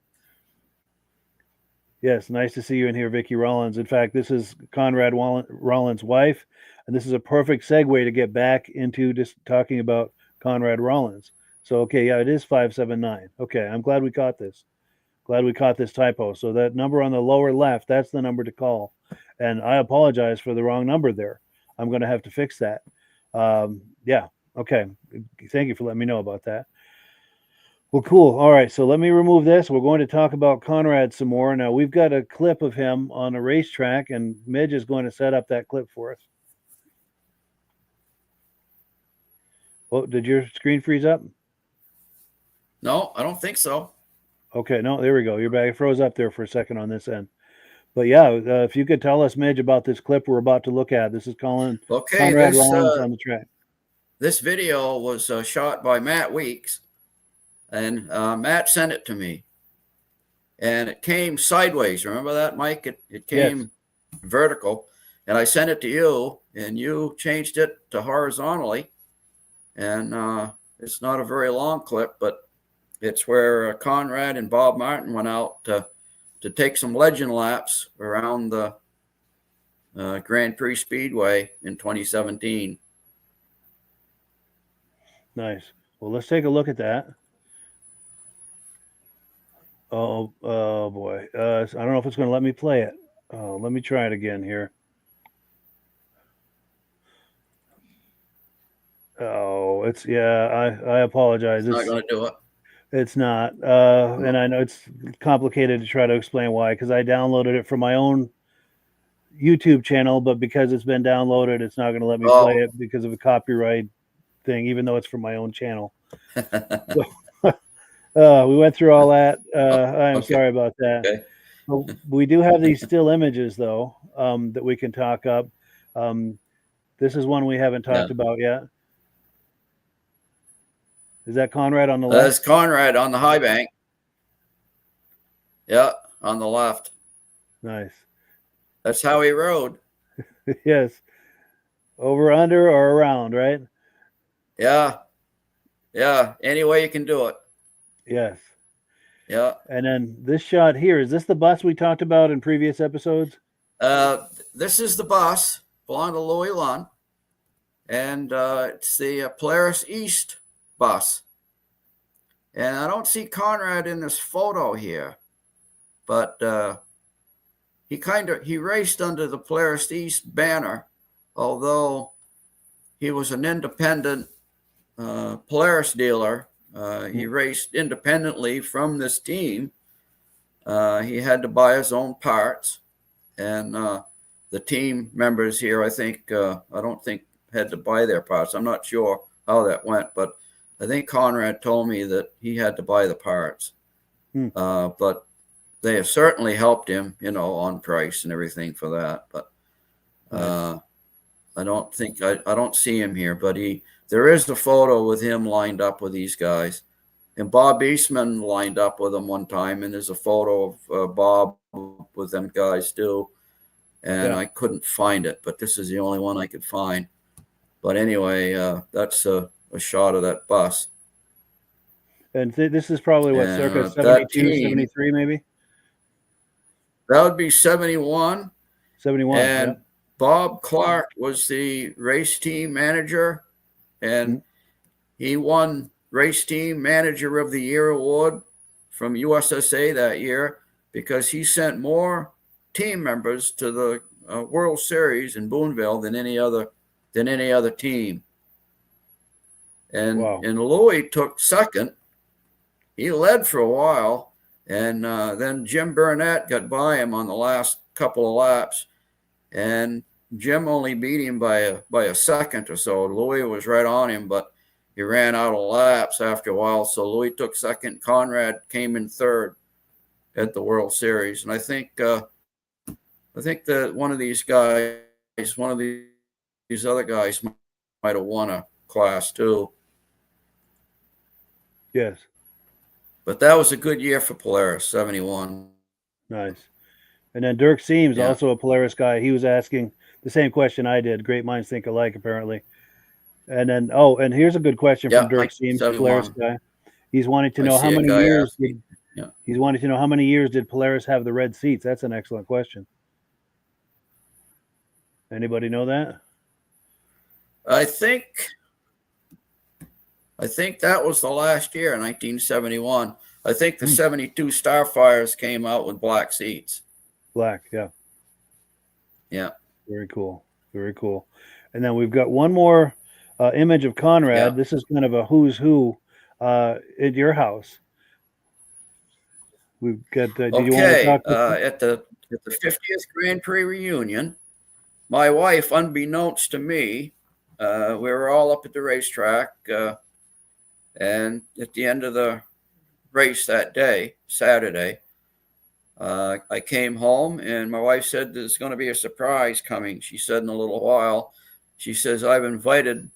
A: Yes, nice to see you in here, Vicky Rollins. In fact, this is Conrad Rollins' wife, and this is a perfect segue to get back into just talking about Conrad Rollins. So, okay, yeah, it is 579. Okay, I'm glad we caught this. Glad we caught this typo. So that number on the lower left, that's the number to call. And I apologize for the wrong number there. I'm going to have to fix that. Yeah, okay. Thank you for letting me know about that. Well, cool. All right, so let me remove this. We're going to talk about Conrad some more. Now, we've got a clip of him on a racetrack, and Midge is going to set up that clip for us. Oh, did your screen freeze up?
B: No, I don't think so.
A: Okay, no, there we go. You're back. It froze up there for a second on this end. But yeah, if you could tell us, Midge, about this clip we're about to look at. This is Conrad Rollins on the track.
B: This video was shot by Matt Weeks. And Matt sent it to me, and it came sideways. Remember that, Mike? It came vertical, and I sent it to you, and you changed it to horizontally. And it's not a very long clip, but it's where Conrad and Bob Martin went out to take some legend laps around the Grand Prix Speedway in 2017.
A: Nice. Well, let's take a look at that. Oh boy. I don't know if it's going to let me play it. Let me try it again here. Oh, I apologize.
B: It's not going to do it.
A: It's not. And I know it's complicated to try to explain why, because I downloaded it from my own YouTube channel, but because it's been downloaded, it's not going to let me play it because of a copyright thing, even though it's from my own channel. We went through all that. I'm sorry about that.
B: Okay.
A: We do have these still images, though, that we can talk up. This is one we haven't talked about yet. Is that Conrad on the left?
B: That's Conrad on the high bank. Yeah, on the left.
A: Nice.
B: That's how he rode.
A: Yes. Over, under, or around, right?
B: Yeah. Yeah. Any way you can do it.
A: Yes.
B: Yeah.
A: And then this shot here, is this the bus we talked about in previous episodes?
B: This is the bus, belonged to Louis Lund, and it's the Polaris East bus. And I don't see Conrad in this photo here, but he raced under the Polaris East banner, although he was an independent Polaris dealer. He raced independently from this team. He had to buy his own parts, and the team members here, I don't think had to buy their parts. I'm not sure how that went, but I think Conrad told me that he had to buy the parts. But they have certainly helped him, on price and everything for that. But I don't see him here, but there is a photo with him lined up with these guys. And Bob Eastman lined up with them one time, and there's a photo of Bob with them guys too. And I couldn't find it, but this is the only one I could find. But anyway, that's a shot of that bus.
A: And this is probably what, circa 72, 73 maybe?
B: That would be 71.
A: 71.
B: And Bob Clark was the race team manager, and he won Race Team Manager of the Year award from USSA that year because he sent more team members to the World Series in Boonville than any other team. And Louis took second. He led for a while, and then Jim Burnett got by him on the last couple of laps, and Jim only beat him by a second or so. Louis was right on him, but he ran out of laps after a while, so Louis took second. Conrad came in third at the World Series, and I think that one of these other guys might have won a class too.
A: Yes.
B: But that was a good year for Polaris, 71.
A: Nice. And then Dirk Seams, also a Polaris guy, he was asking the same question I did. Great minds think alike, apparently. And then, and here's a good question from Dirk Seams, Polaris guy. He's wanting to know how many years he's wanting to know how many years did Polaris have the red seats. That's an excellent question. Anybody know that?
B: I think that was the last year, 1971. I think the 72 Starfires came out with black seats.
A: Black, yeah.
B: Yeah.
A: Very cool. Very cool. And then we've got one more image of Conrad. Yeah. This is kind of a who's who at your house. We've got. Do you want to talk
B: at the 50th Grand Prix reunion? My wife, unbeknownst to me, we were all up at the racetrack, and at the end of the race that day, Saturday, I came home, and my wife said there's going to be a surprise coming. She said in a little while. She says, I've invited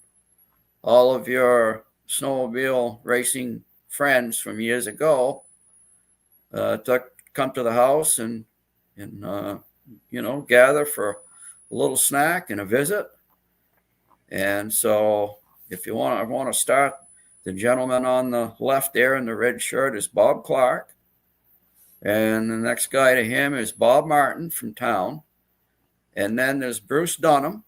B: all of your snowmobile racing friends from years ago to come to the house and gather for a little snack and a visit. And so if you want, I want to start. The gentleman on the left there in the red shirt is Bob Clark. And the next guy to him is Bob Martin from town. And then there's Bruce Dunham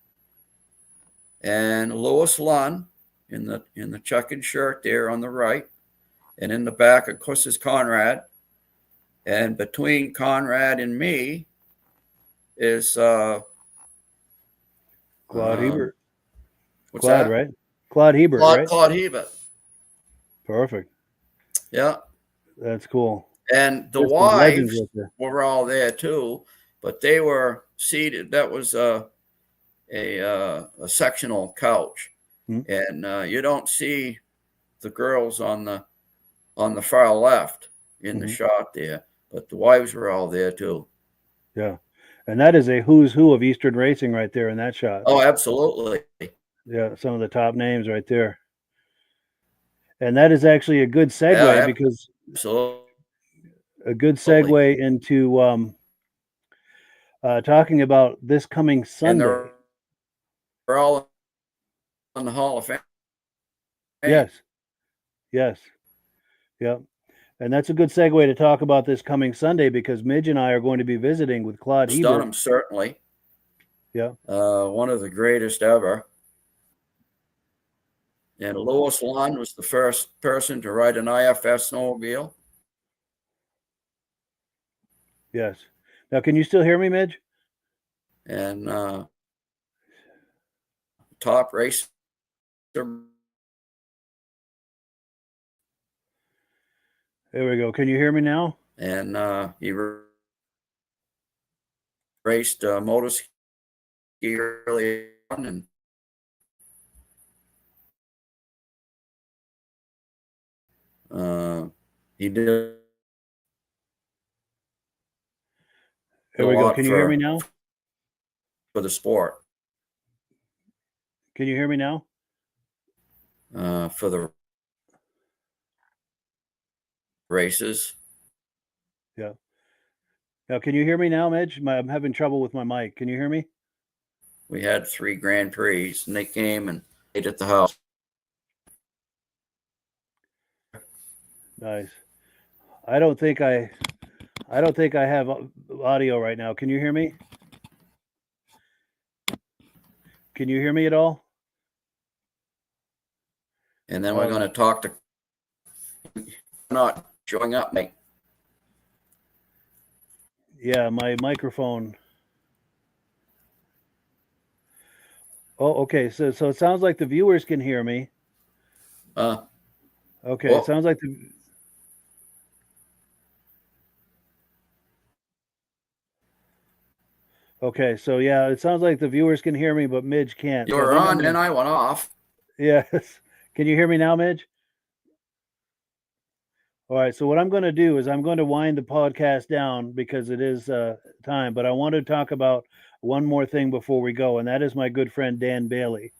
B: and Louis Lund in the checkered shirt there on the right. And in the back, of course, is Conrad. And between Conrad and me is
A: Claude Hebert.
B: What's Claude, that?
A: Right? Claude Hebert, right?
B: Claude Hebert.
A: Perfect.
B: Yeah.
A: That's cool.
B: And the wives were all there too, but they were seated. That was a sectional couch, and you don't see the girls on the far left in the shot there, but the wives were all there too.
A: Yeah, and that is a who's who of Eastern racing right there in that shot.
B: Oh, absolutely.
A: Yeah, some of the top names right there. And that is actually a good segue because
B: absolutely.
A: A good segue into talking about this coming Sunday.
B: And they're all in the Hall of Fame.
A: Yes. Yep. And that's a good segue to talk about this coming Sunday, because Midge and I are going to be visiting with Claude Hebert.
B: Dunham, certainly.
A: Yeah.
B: One of the greatest ever. And Louis Lund was the first person to ride an IFS snowmobile.
A: Yes. Now, can you still hear me, Midge?
B: And top racer.
A: There we go. Can you hear me now?
B: And he raced motor ski early on, and he did.
A: There we go. Can you hear me now?
B: For the sport.
A: Can you hear me now?
B: For the races.
A: Yeah. Now, can you hear me now, Midge? I'm having trouble with my mic. Can you hear me?
B: We had 3 Grand Prix, and they came and ate at the house.
A: Nice. I don't think I have audio right now. Can you hear me? Can you hear me at all?
B: And then we're going to talk to not showing up, mate.
A: Yeah, my microphone. Oh, okay. So it sounds like the viewers can hear me. Okay.
B: Well,
A: it sounds like the. Okay, so yeah, it sounds like the viewers can hear me, but Midge can't.
B: You were on, and I went off.
A: Yes. Can you hear me now, Midge? All right. So what I'm going to do is I'm going to wind the podcast down because it is time. But I want to talk about one more thing before we go, and that is my good friend Dan Bailey.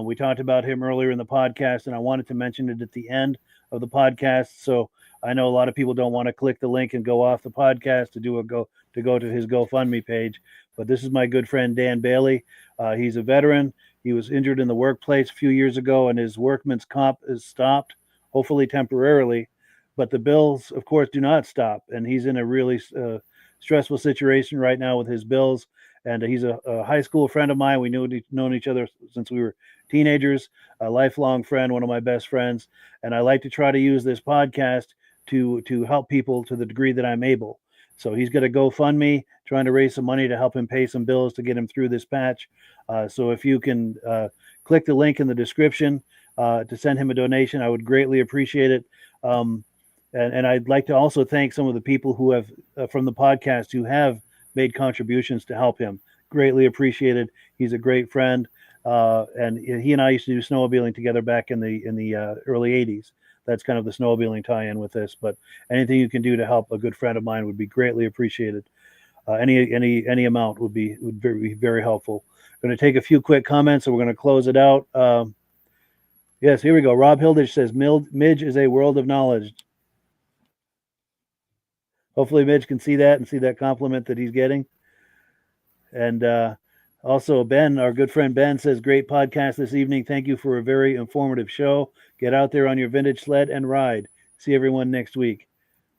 A: We talked about him earlier in the podcast, and I wanted to mention it at the end of the podcast. So I know a lot of people don't want to click the link and go off the podcast to go to his GoFundMe page. But this is my good friend Dan Bailey. He's a veteran. He was injured in the workplace a few years ago, and his workman's comp is stopped, hopefully temporarily. But the bills, of course, do not stop. And he's in a really stressful situation right now with his bills. And he's a high school friend of mine. We known each other since we were teenagers, a lifelong friend, one of my best friends. And I like to try to use this podcast to help people to the degree that I'm able. So he's going to GoFundMe, trying to raise some money to help him pay some bills to get him through this patch. So if you can click the link in the description to send him a donation, I would greatly appreciate it. And I'd like to also thank some of the people who have from the podcast who have made contributions to help him. Greatly appreciated. He's a great friend, and he and I used to do snowmobiling together back in the early '80s. That's kind of the snowmobiling tie-in with this. But anything you can do to help a good friend of mine would be greatly appreciated. Any amount would be very, very helpful. I'm going to take a few quick comments, and we're going to close it out. Yes, here we go. Rob Hilditch says Midge is a world of knowledge. Hopefully Midge can see that and see that compliment that he's getting. And also Ben, our good friend Ben, says, great podcast this evening. Thank you for a very informative show. Get out there on your vintage sled and ride. See everyone next week.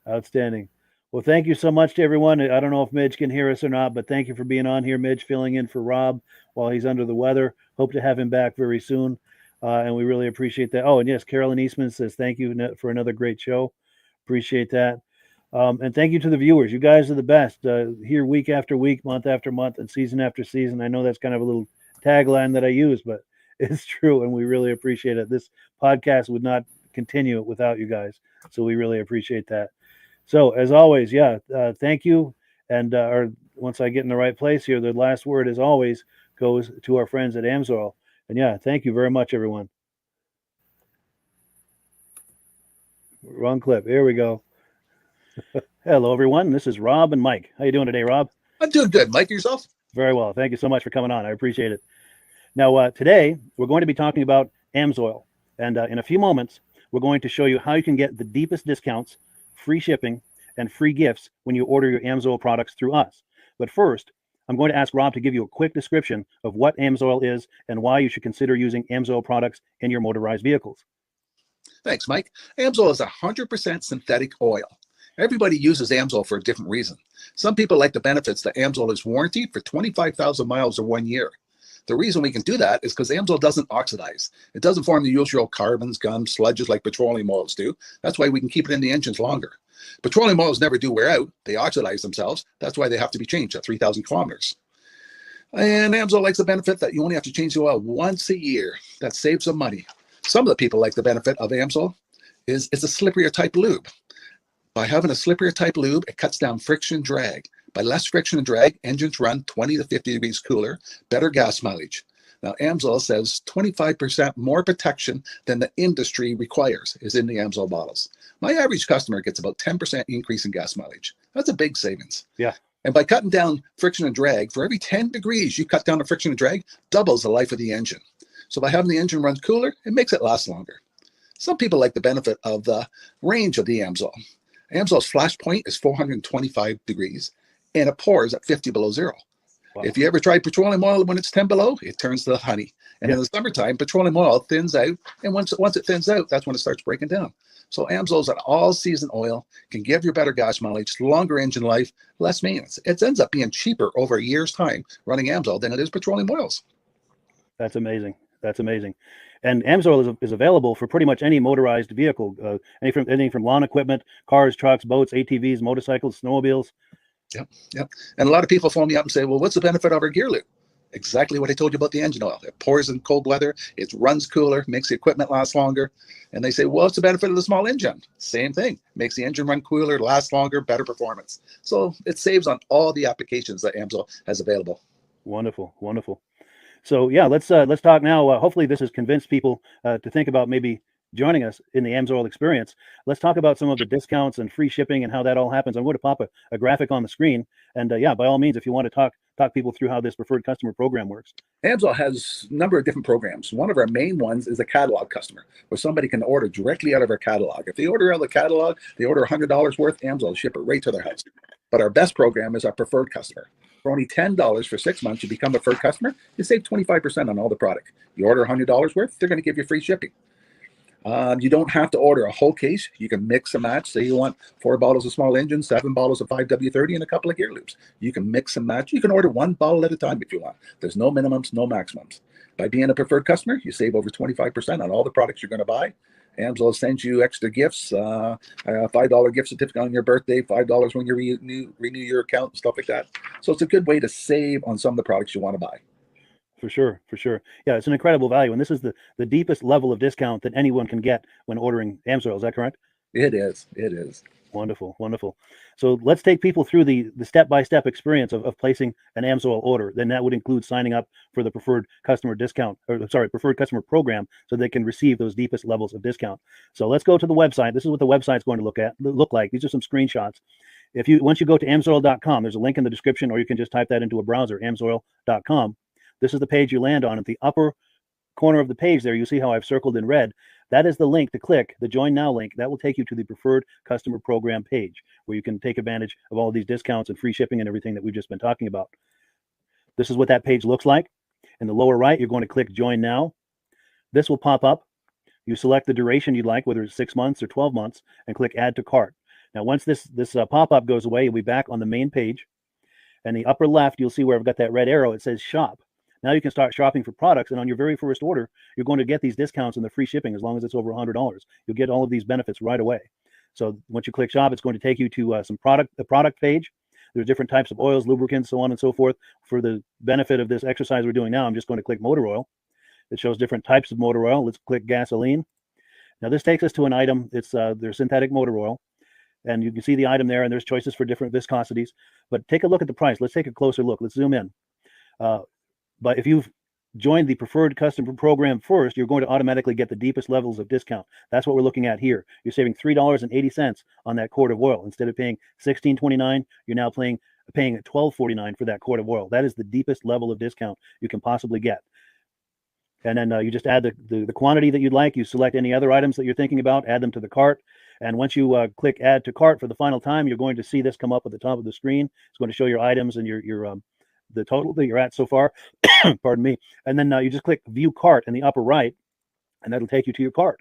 A: Outstanding. Well, thank you so much to everyone. I don't know if Midge can hear us or not, but thank you for being on here, Midge, filling in for Rob while he's under the weather. Hope to have him back very soon. And we really appreciate that. Oh, and yes, Carolyn Eastman says, thank you for another great show. Appreciate that. And thank you to the viewers. You guys are the best here week after week, month after month, and season after season. I know that's kind of a little tagline that I use, but it's true, and we really appreciate it. This podcast would not continue without you guys, so we really appreciate that. So, as always, thank you. And once I get in the right place here, the last word, as always, goes to our friends at Amsoil. And thank you very much, everyone. Wrong clip. Here we go. Hello, everyone. This is Rob and Mike. How you doing today, Rob?
I: I'm doing good. Mike, yourself?
A: Very well. Thank you so much for coming on. I appreciate it. Now, today, we're going to be talking about Amsoil. And in a few moments, we're going to show you how you can get the deepest discounts, free shipping, and free gifts when you order your Amsoil products through us. But first, I'm going to ask Rob to give you a quick description of what Amsoil is and why you should consider using Amsoil products in your motorized vehicles.
I: Thanks, Mike. Amsoil is 100% synthetic oil. Everybody uses Amsoil for a different reason. Some people like the benefits that Amsoil is warranted for 25,000 miles or 1 year. The reason we can do that is because Amsoil doesn't oxidize. It doesn't form the usual carbons, gums, sludges like petroleum oils do. That's why we can keep it in the engines longer. Petroleum oils never do wear out. They oxidize themselves. That's why they have to be changed at 3,000 kilometers. And Amsoil likes the benefit that you only have to change the oil once a year. That saves some money. Some of the people like the benefit of Amsoil is it's a slipperier type lube. By having a slipperier type lube, it cuts down friction drag. By less friction and drag, engines run 20 to 50 degrees cooler, better gas mileage. Now, Amsoil says 25% more protection than the industry requires is in the Amsoil bottles. My average customer gets about 10% increase in gas mileage. That's a big savings.
A: Yeah.
I: And by cutting down friction and drag, for every 10 degrees you cut down the friction and drag, doubles the life of the engine. So by having the engine run cooler, it makes it last longer. Some people like the benefit of the range of the Amsoil. Amsoil's flash point is 425 degrees, and it pours at 50 below zero.
A: Wow.
I: If you ever tried petroleum oil when it's 10 below, it turns to honey. And in the summertime, petroleum oil thins out, and once it thins out, that's when it starts breaking down. So Amsoil's an all-season oil, can give you better gas mileage, longer engine life, less maintenance. It ends up being cheaper over a year's time running Amsoil than it is petroleum oils.
A: That's amazing. That's amazing. And Amsoil is available for pretty much any motorized vehicle, anything from lawn equipment, cars, trucks, boats, ATVs, motorcycles, snowmobiles.
I: Yep. And a lot of people phone me up and say, well, what's the benefit of our gear lube? Exactly what I told you about the engine oil. It pours in cold weather, it runs cooler, makes the equipment last longer. And they say, well, what's the benefit of the small engine? Same thing. Makes the engine run cooler, last longer, better performance. So it saves on all the applications that Amsoil has available.
A: Wonderful, wonderful. So yeah, let's talk now. Hopefully this has convinced people to think about maybe joining us in the Amsoil experience. Let's talk about some of the discounts and free shipping and how that all happens. I'm going to pop a graphic on the screen. And yeah, by all means, if you want to talk people through how this preferred customer program works.
I: Amsoil has a number of different programs. One of our main ones is a catalog customer, where somebody can order directly out of our catalog. If they order out of the catalog, they order $100 worth, Amsoil will ship it right to their house. But our best program is our preferred customer. For only $10 for 6 months, you become a preferred customer, you save 25% on all the product. You order $100 worth, they're going to give you free shipping. You don't have to order a whole case. You can mix and match. Say you want 4 bottles of small engine, 7 bottles of 5W30, and a couple of gear loops. You can mix and match. You can order 1 bottle at a time if you want. There's no minimums, no maximums. By being a preferred customer, you save over 25% on all the products you're going to buy. Amsoil sends you extra gifts, a $5 gift certificate on your birthday, $5 when you renew your account, and stuff like that. So it's a good way to save on some of the products you want to buy.
A: For sure. Yeah, it's an incredible value. And this is the deepest level of discount that anyone can get when ordering Amsoil. Is that correct?
I: It is.
A: Wonderful. So let's take people through the step-by-step experience of placing an Amsoil order. Then that would include signing up for the preferred customer preferred customer program, so they can receive those deepest levels of discount. So let's go to the website. This is what the website's going to look like. These are some screenshots. Once you go to amsoil.com, there's a link in the description, or you can just type that into a browser, amsoil.com. This is the page you land on. At the upper corner of the page there, you see how I've circled in red. That is the link to click, the Join Now link. That will take you to the Preferred Customer Program page, where you can take advantage of all of these discounts and free shipping and everything that we've just been talking about. This is what that page looks like. In the lower right, you're going to click Join Now. This will pop up. You select the duration you'd like, whether it's 6 months or 12 months, and click Add to Cart. Now, once this pop-up goes away, you'll be back on the main page. And the upper left, you'll see where I've got that red arrow. It says Shop. Now you can start shopping for products, and on your very first order, you're going to get these discounts and the free shipping as long as it's over $100. You'll get all of these benefits right away. So once you click Shop, it's going to take you to the product page. There's different types of oils, lubricants, so on and so forth. For the benefit of this exercise we're doing now, I'm just going to click motor oil. It shows different types of motor oil. Let's click gasoline. Now this takes us to an item. It's their synthetic motor oil. And you can see the item there, and there's choices for different viscosities. But take a look at the price. Let's take a closer look. Let's zoom in. But if you've joined the preferred customer program first, you're going to automatically get the deepest levels of discount. That's what we're looking at here. You're saving $3.80 on that quart of oil. Instead of paying $16.29, you're now paying $12.49 for that quart of oil. That is the deepest level of discount you can possibly get. And then you just add the quantity that you'd like. You select any other items that you're thinking about, add them to the cart. And once you click Add to Cart for the final time, you're going to see this come up at the top of the screen. It's going to show your items and your the total that you're at so far. Pardon me. And then you just click View Cart in the upper right, and that'll take you to your cart.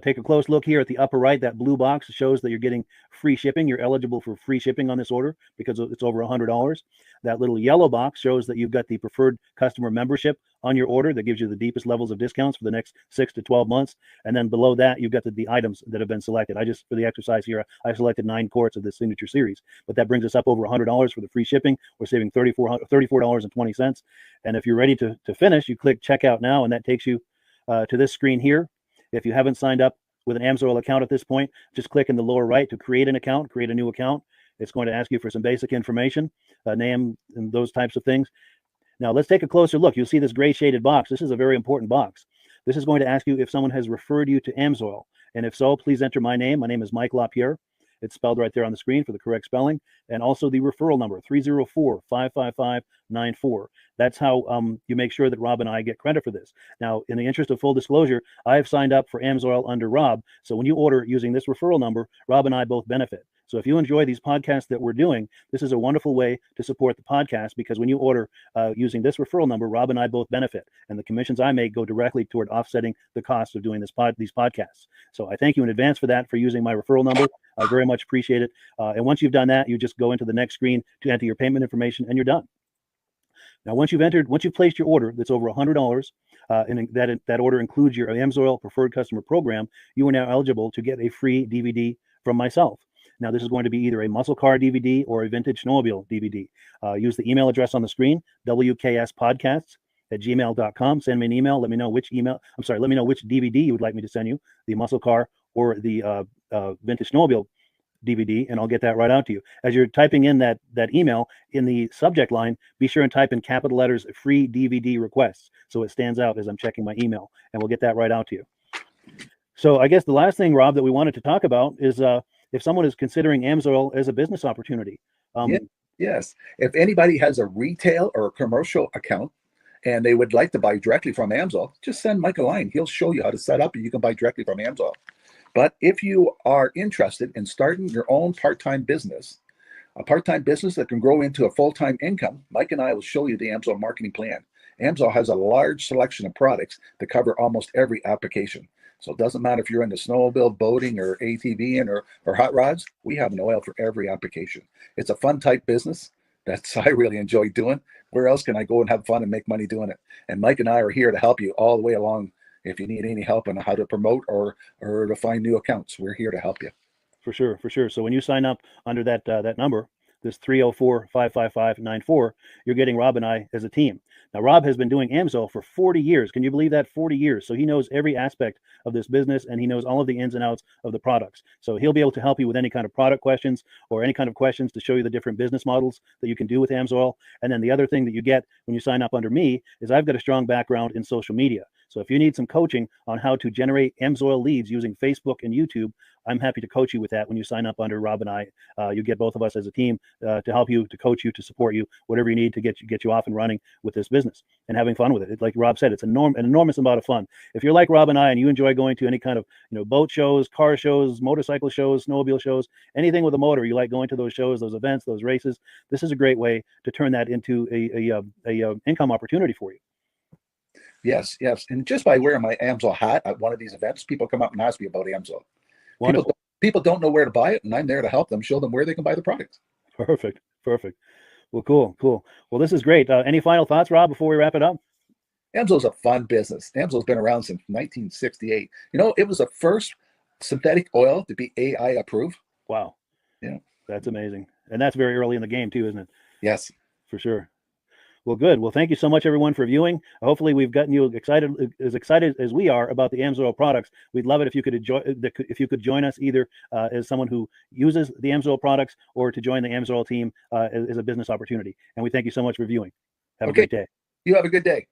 A: Take a close look here at the upper right. That blue box shows that you're getting free shipping. You're eligible for free shipping on this order because it's over $100. That little yellow box shows that you've got the preferred customer membership on your order that gives you the deepest levels of discounts for the next 6 to 12 months. And then below that, you've got the items that have been selected. For the exercise here, I selected 9 quarts of the signature series, but that brings us up over $100 for the free shipping. We're saving $34.20. And if you're ready to finish, you click checkout now, and that takes you to this screen here. If you haven't signed up with an AMSOIL account at this point, just click in the lower right to create an account, create a new account. It's going to ask you for some basic information, name and those types of things. Now let's take a closer look. You'll see this gray shaded box. This is a very important box. This is going to ask you if someone has referred you to AMSOIL. And if so, please enter my name. My name is Mike LaPierre. It's spelled right there on the screen for the correct spelling. And also the referral number, 304-555-94. That's how you make sure that Rob and I get credit for this. Now, in the interest of full disclosure, I have signed up for AMSOIL under Rob. So when you order using this referral number, Rob and I both benefit. So if you enjoy these podcasts that we're doing, this is a wonderful way to support the podcast, because when you order using this referral number, Rob and I both benefit. And the commissions I make go directly toward offsetting the cost of doing these podcasts. So I thank you in advance for that, for using my referral number. I very much appreciate it. And once you've done that, you just go into the next screen to enter your payment information, and you're done. Now, once you've placed your order that's over $100, and that order includes your AMSOIL Preferred Customer Program, you are now eligible to get a free DVD from myself. Now, this is going to be either a muscle car DVD or a vintage snowmobile DVD. Use the email address on the screen, wkspodcasts@gmail.com. Send me an email. Let me know which DVD you would like me to send you, the muscle car or the vintage snowmobile DVD, and I'll get that right out to you. As you're typing in that email, in the subject line, be sure and type in capital letters, free DVD requests, so it stands out as I'm checking my email, and we'll get that right out to you. So I guess the last thing, Rob, that we wanted to talk about is if someone is considering AMSOIL as a business opportunity.
I: Yes. If anybody has a retail or a commercial account and they would like to buy directly from AMSOIL, just send Mike a line. He'll show you how to set up, and you can buy directly from AMSOIL. But if you are interested in starting your own part-time business, a part-time business that can grow into a full-time income, Mike and I will show you the AMSOIL marketing plan. AMSOIL has a large selection of products that cover almost every application. So it doesn't matter if you're into snowmobile, boating, or ATVing, or hot rods. We have an oil for every application. It's a fun type business. I really enjoy doing. Where else can I go and have fun and make money doing it? And Mike and I are here to help you all the way along. If you need any help on how to promote or to find new accounts, we're here to help you.
A: For sure. So when you sign up under that number, this 304-555-94, you're getting Rob and I as a team. Now, Rob has been doing AMSOIL for 40 years. Can you believe that? 40 years. So he knows every aspect of this business, and he knows all of the ins and outs of the products. So he'll be able to help you with any kind of product questions or any kind of questions to show you the different business models that you can do with AMSOIL. And then the other thing that you get when you sign up under me is I've got a strong background in social media. So if you need some coaching on how to generate AMSOIL leads using Facebook and YouTube, I'm happy to coach you with that when you sign up under Rob and I. You get both of us as a team to help you, to coach you, to support you, whatever you need to get you off and running with this business and having fun with it. Like Rob said, it's an enormous amount of fun. If you're like Rob and I and you enjoy going to any kind of boat shows, car shows, motorcycle shows, snowmobile shows, anything with a motor, you like going to those shows, those events, those races, this is a great way to turn that into a income opportunity for you.
I: Yes. And just by wearing my AMSOIL hat at one of these events, people come up and ask me about AMSOIL. People don't know where to buy it, and I'm there to help them, show them where they can buy the product.
A: Perfect. Well, cool. Well, this is great. Any final thoughts, Rob, before we wrap it up?
I: AMSOIL's a fun business. AMSOIL's been around since 1968. It was the first synthetic oil to be AI approved.
A: Wow.
I: Yeah.
A: That's amazing. And that's very early in the game too, isn't it?
I: Yes.
A: For sure. Well, good. Well, thank you so much, everyone, for viewing. Hopefully, we've gotten you excited as we are about the AMSOIL products. We'd love it if you could join us either as someone who uses the AMSOIL products or to join the AMSOIL team as a business opportunity. And we thank you so much for viewing. Have a great day.
I: You have a good day.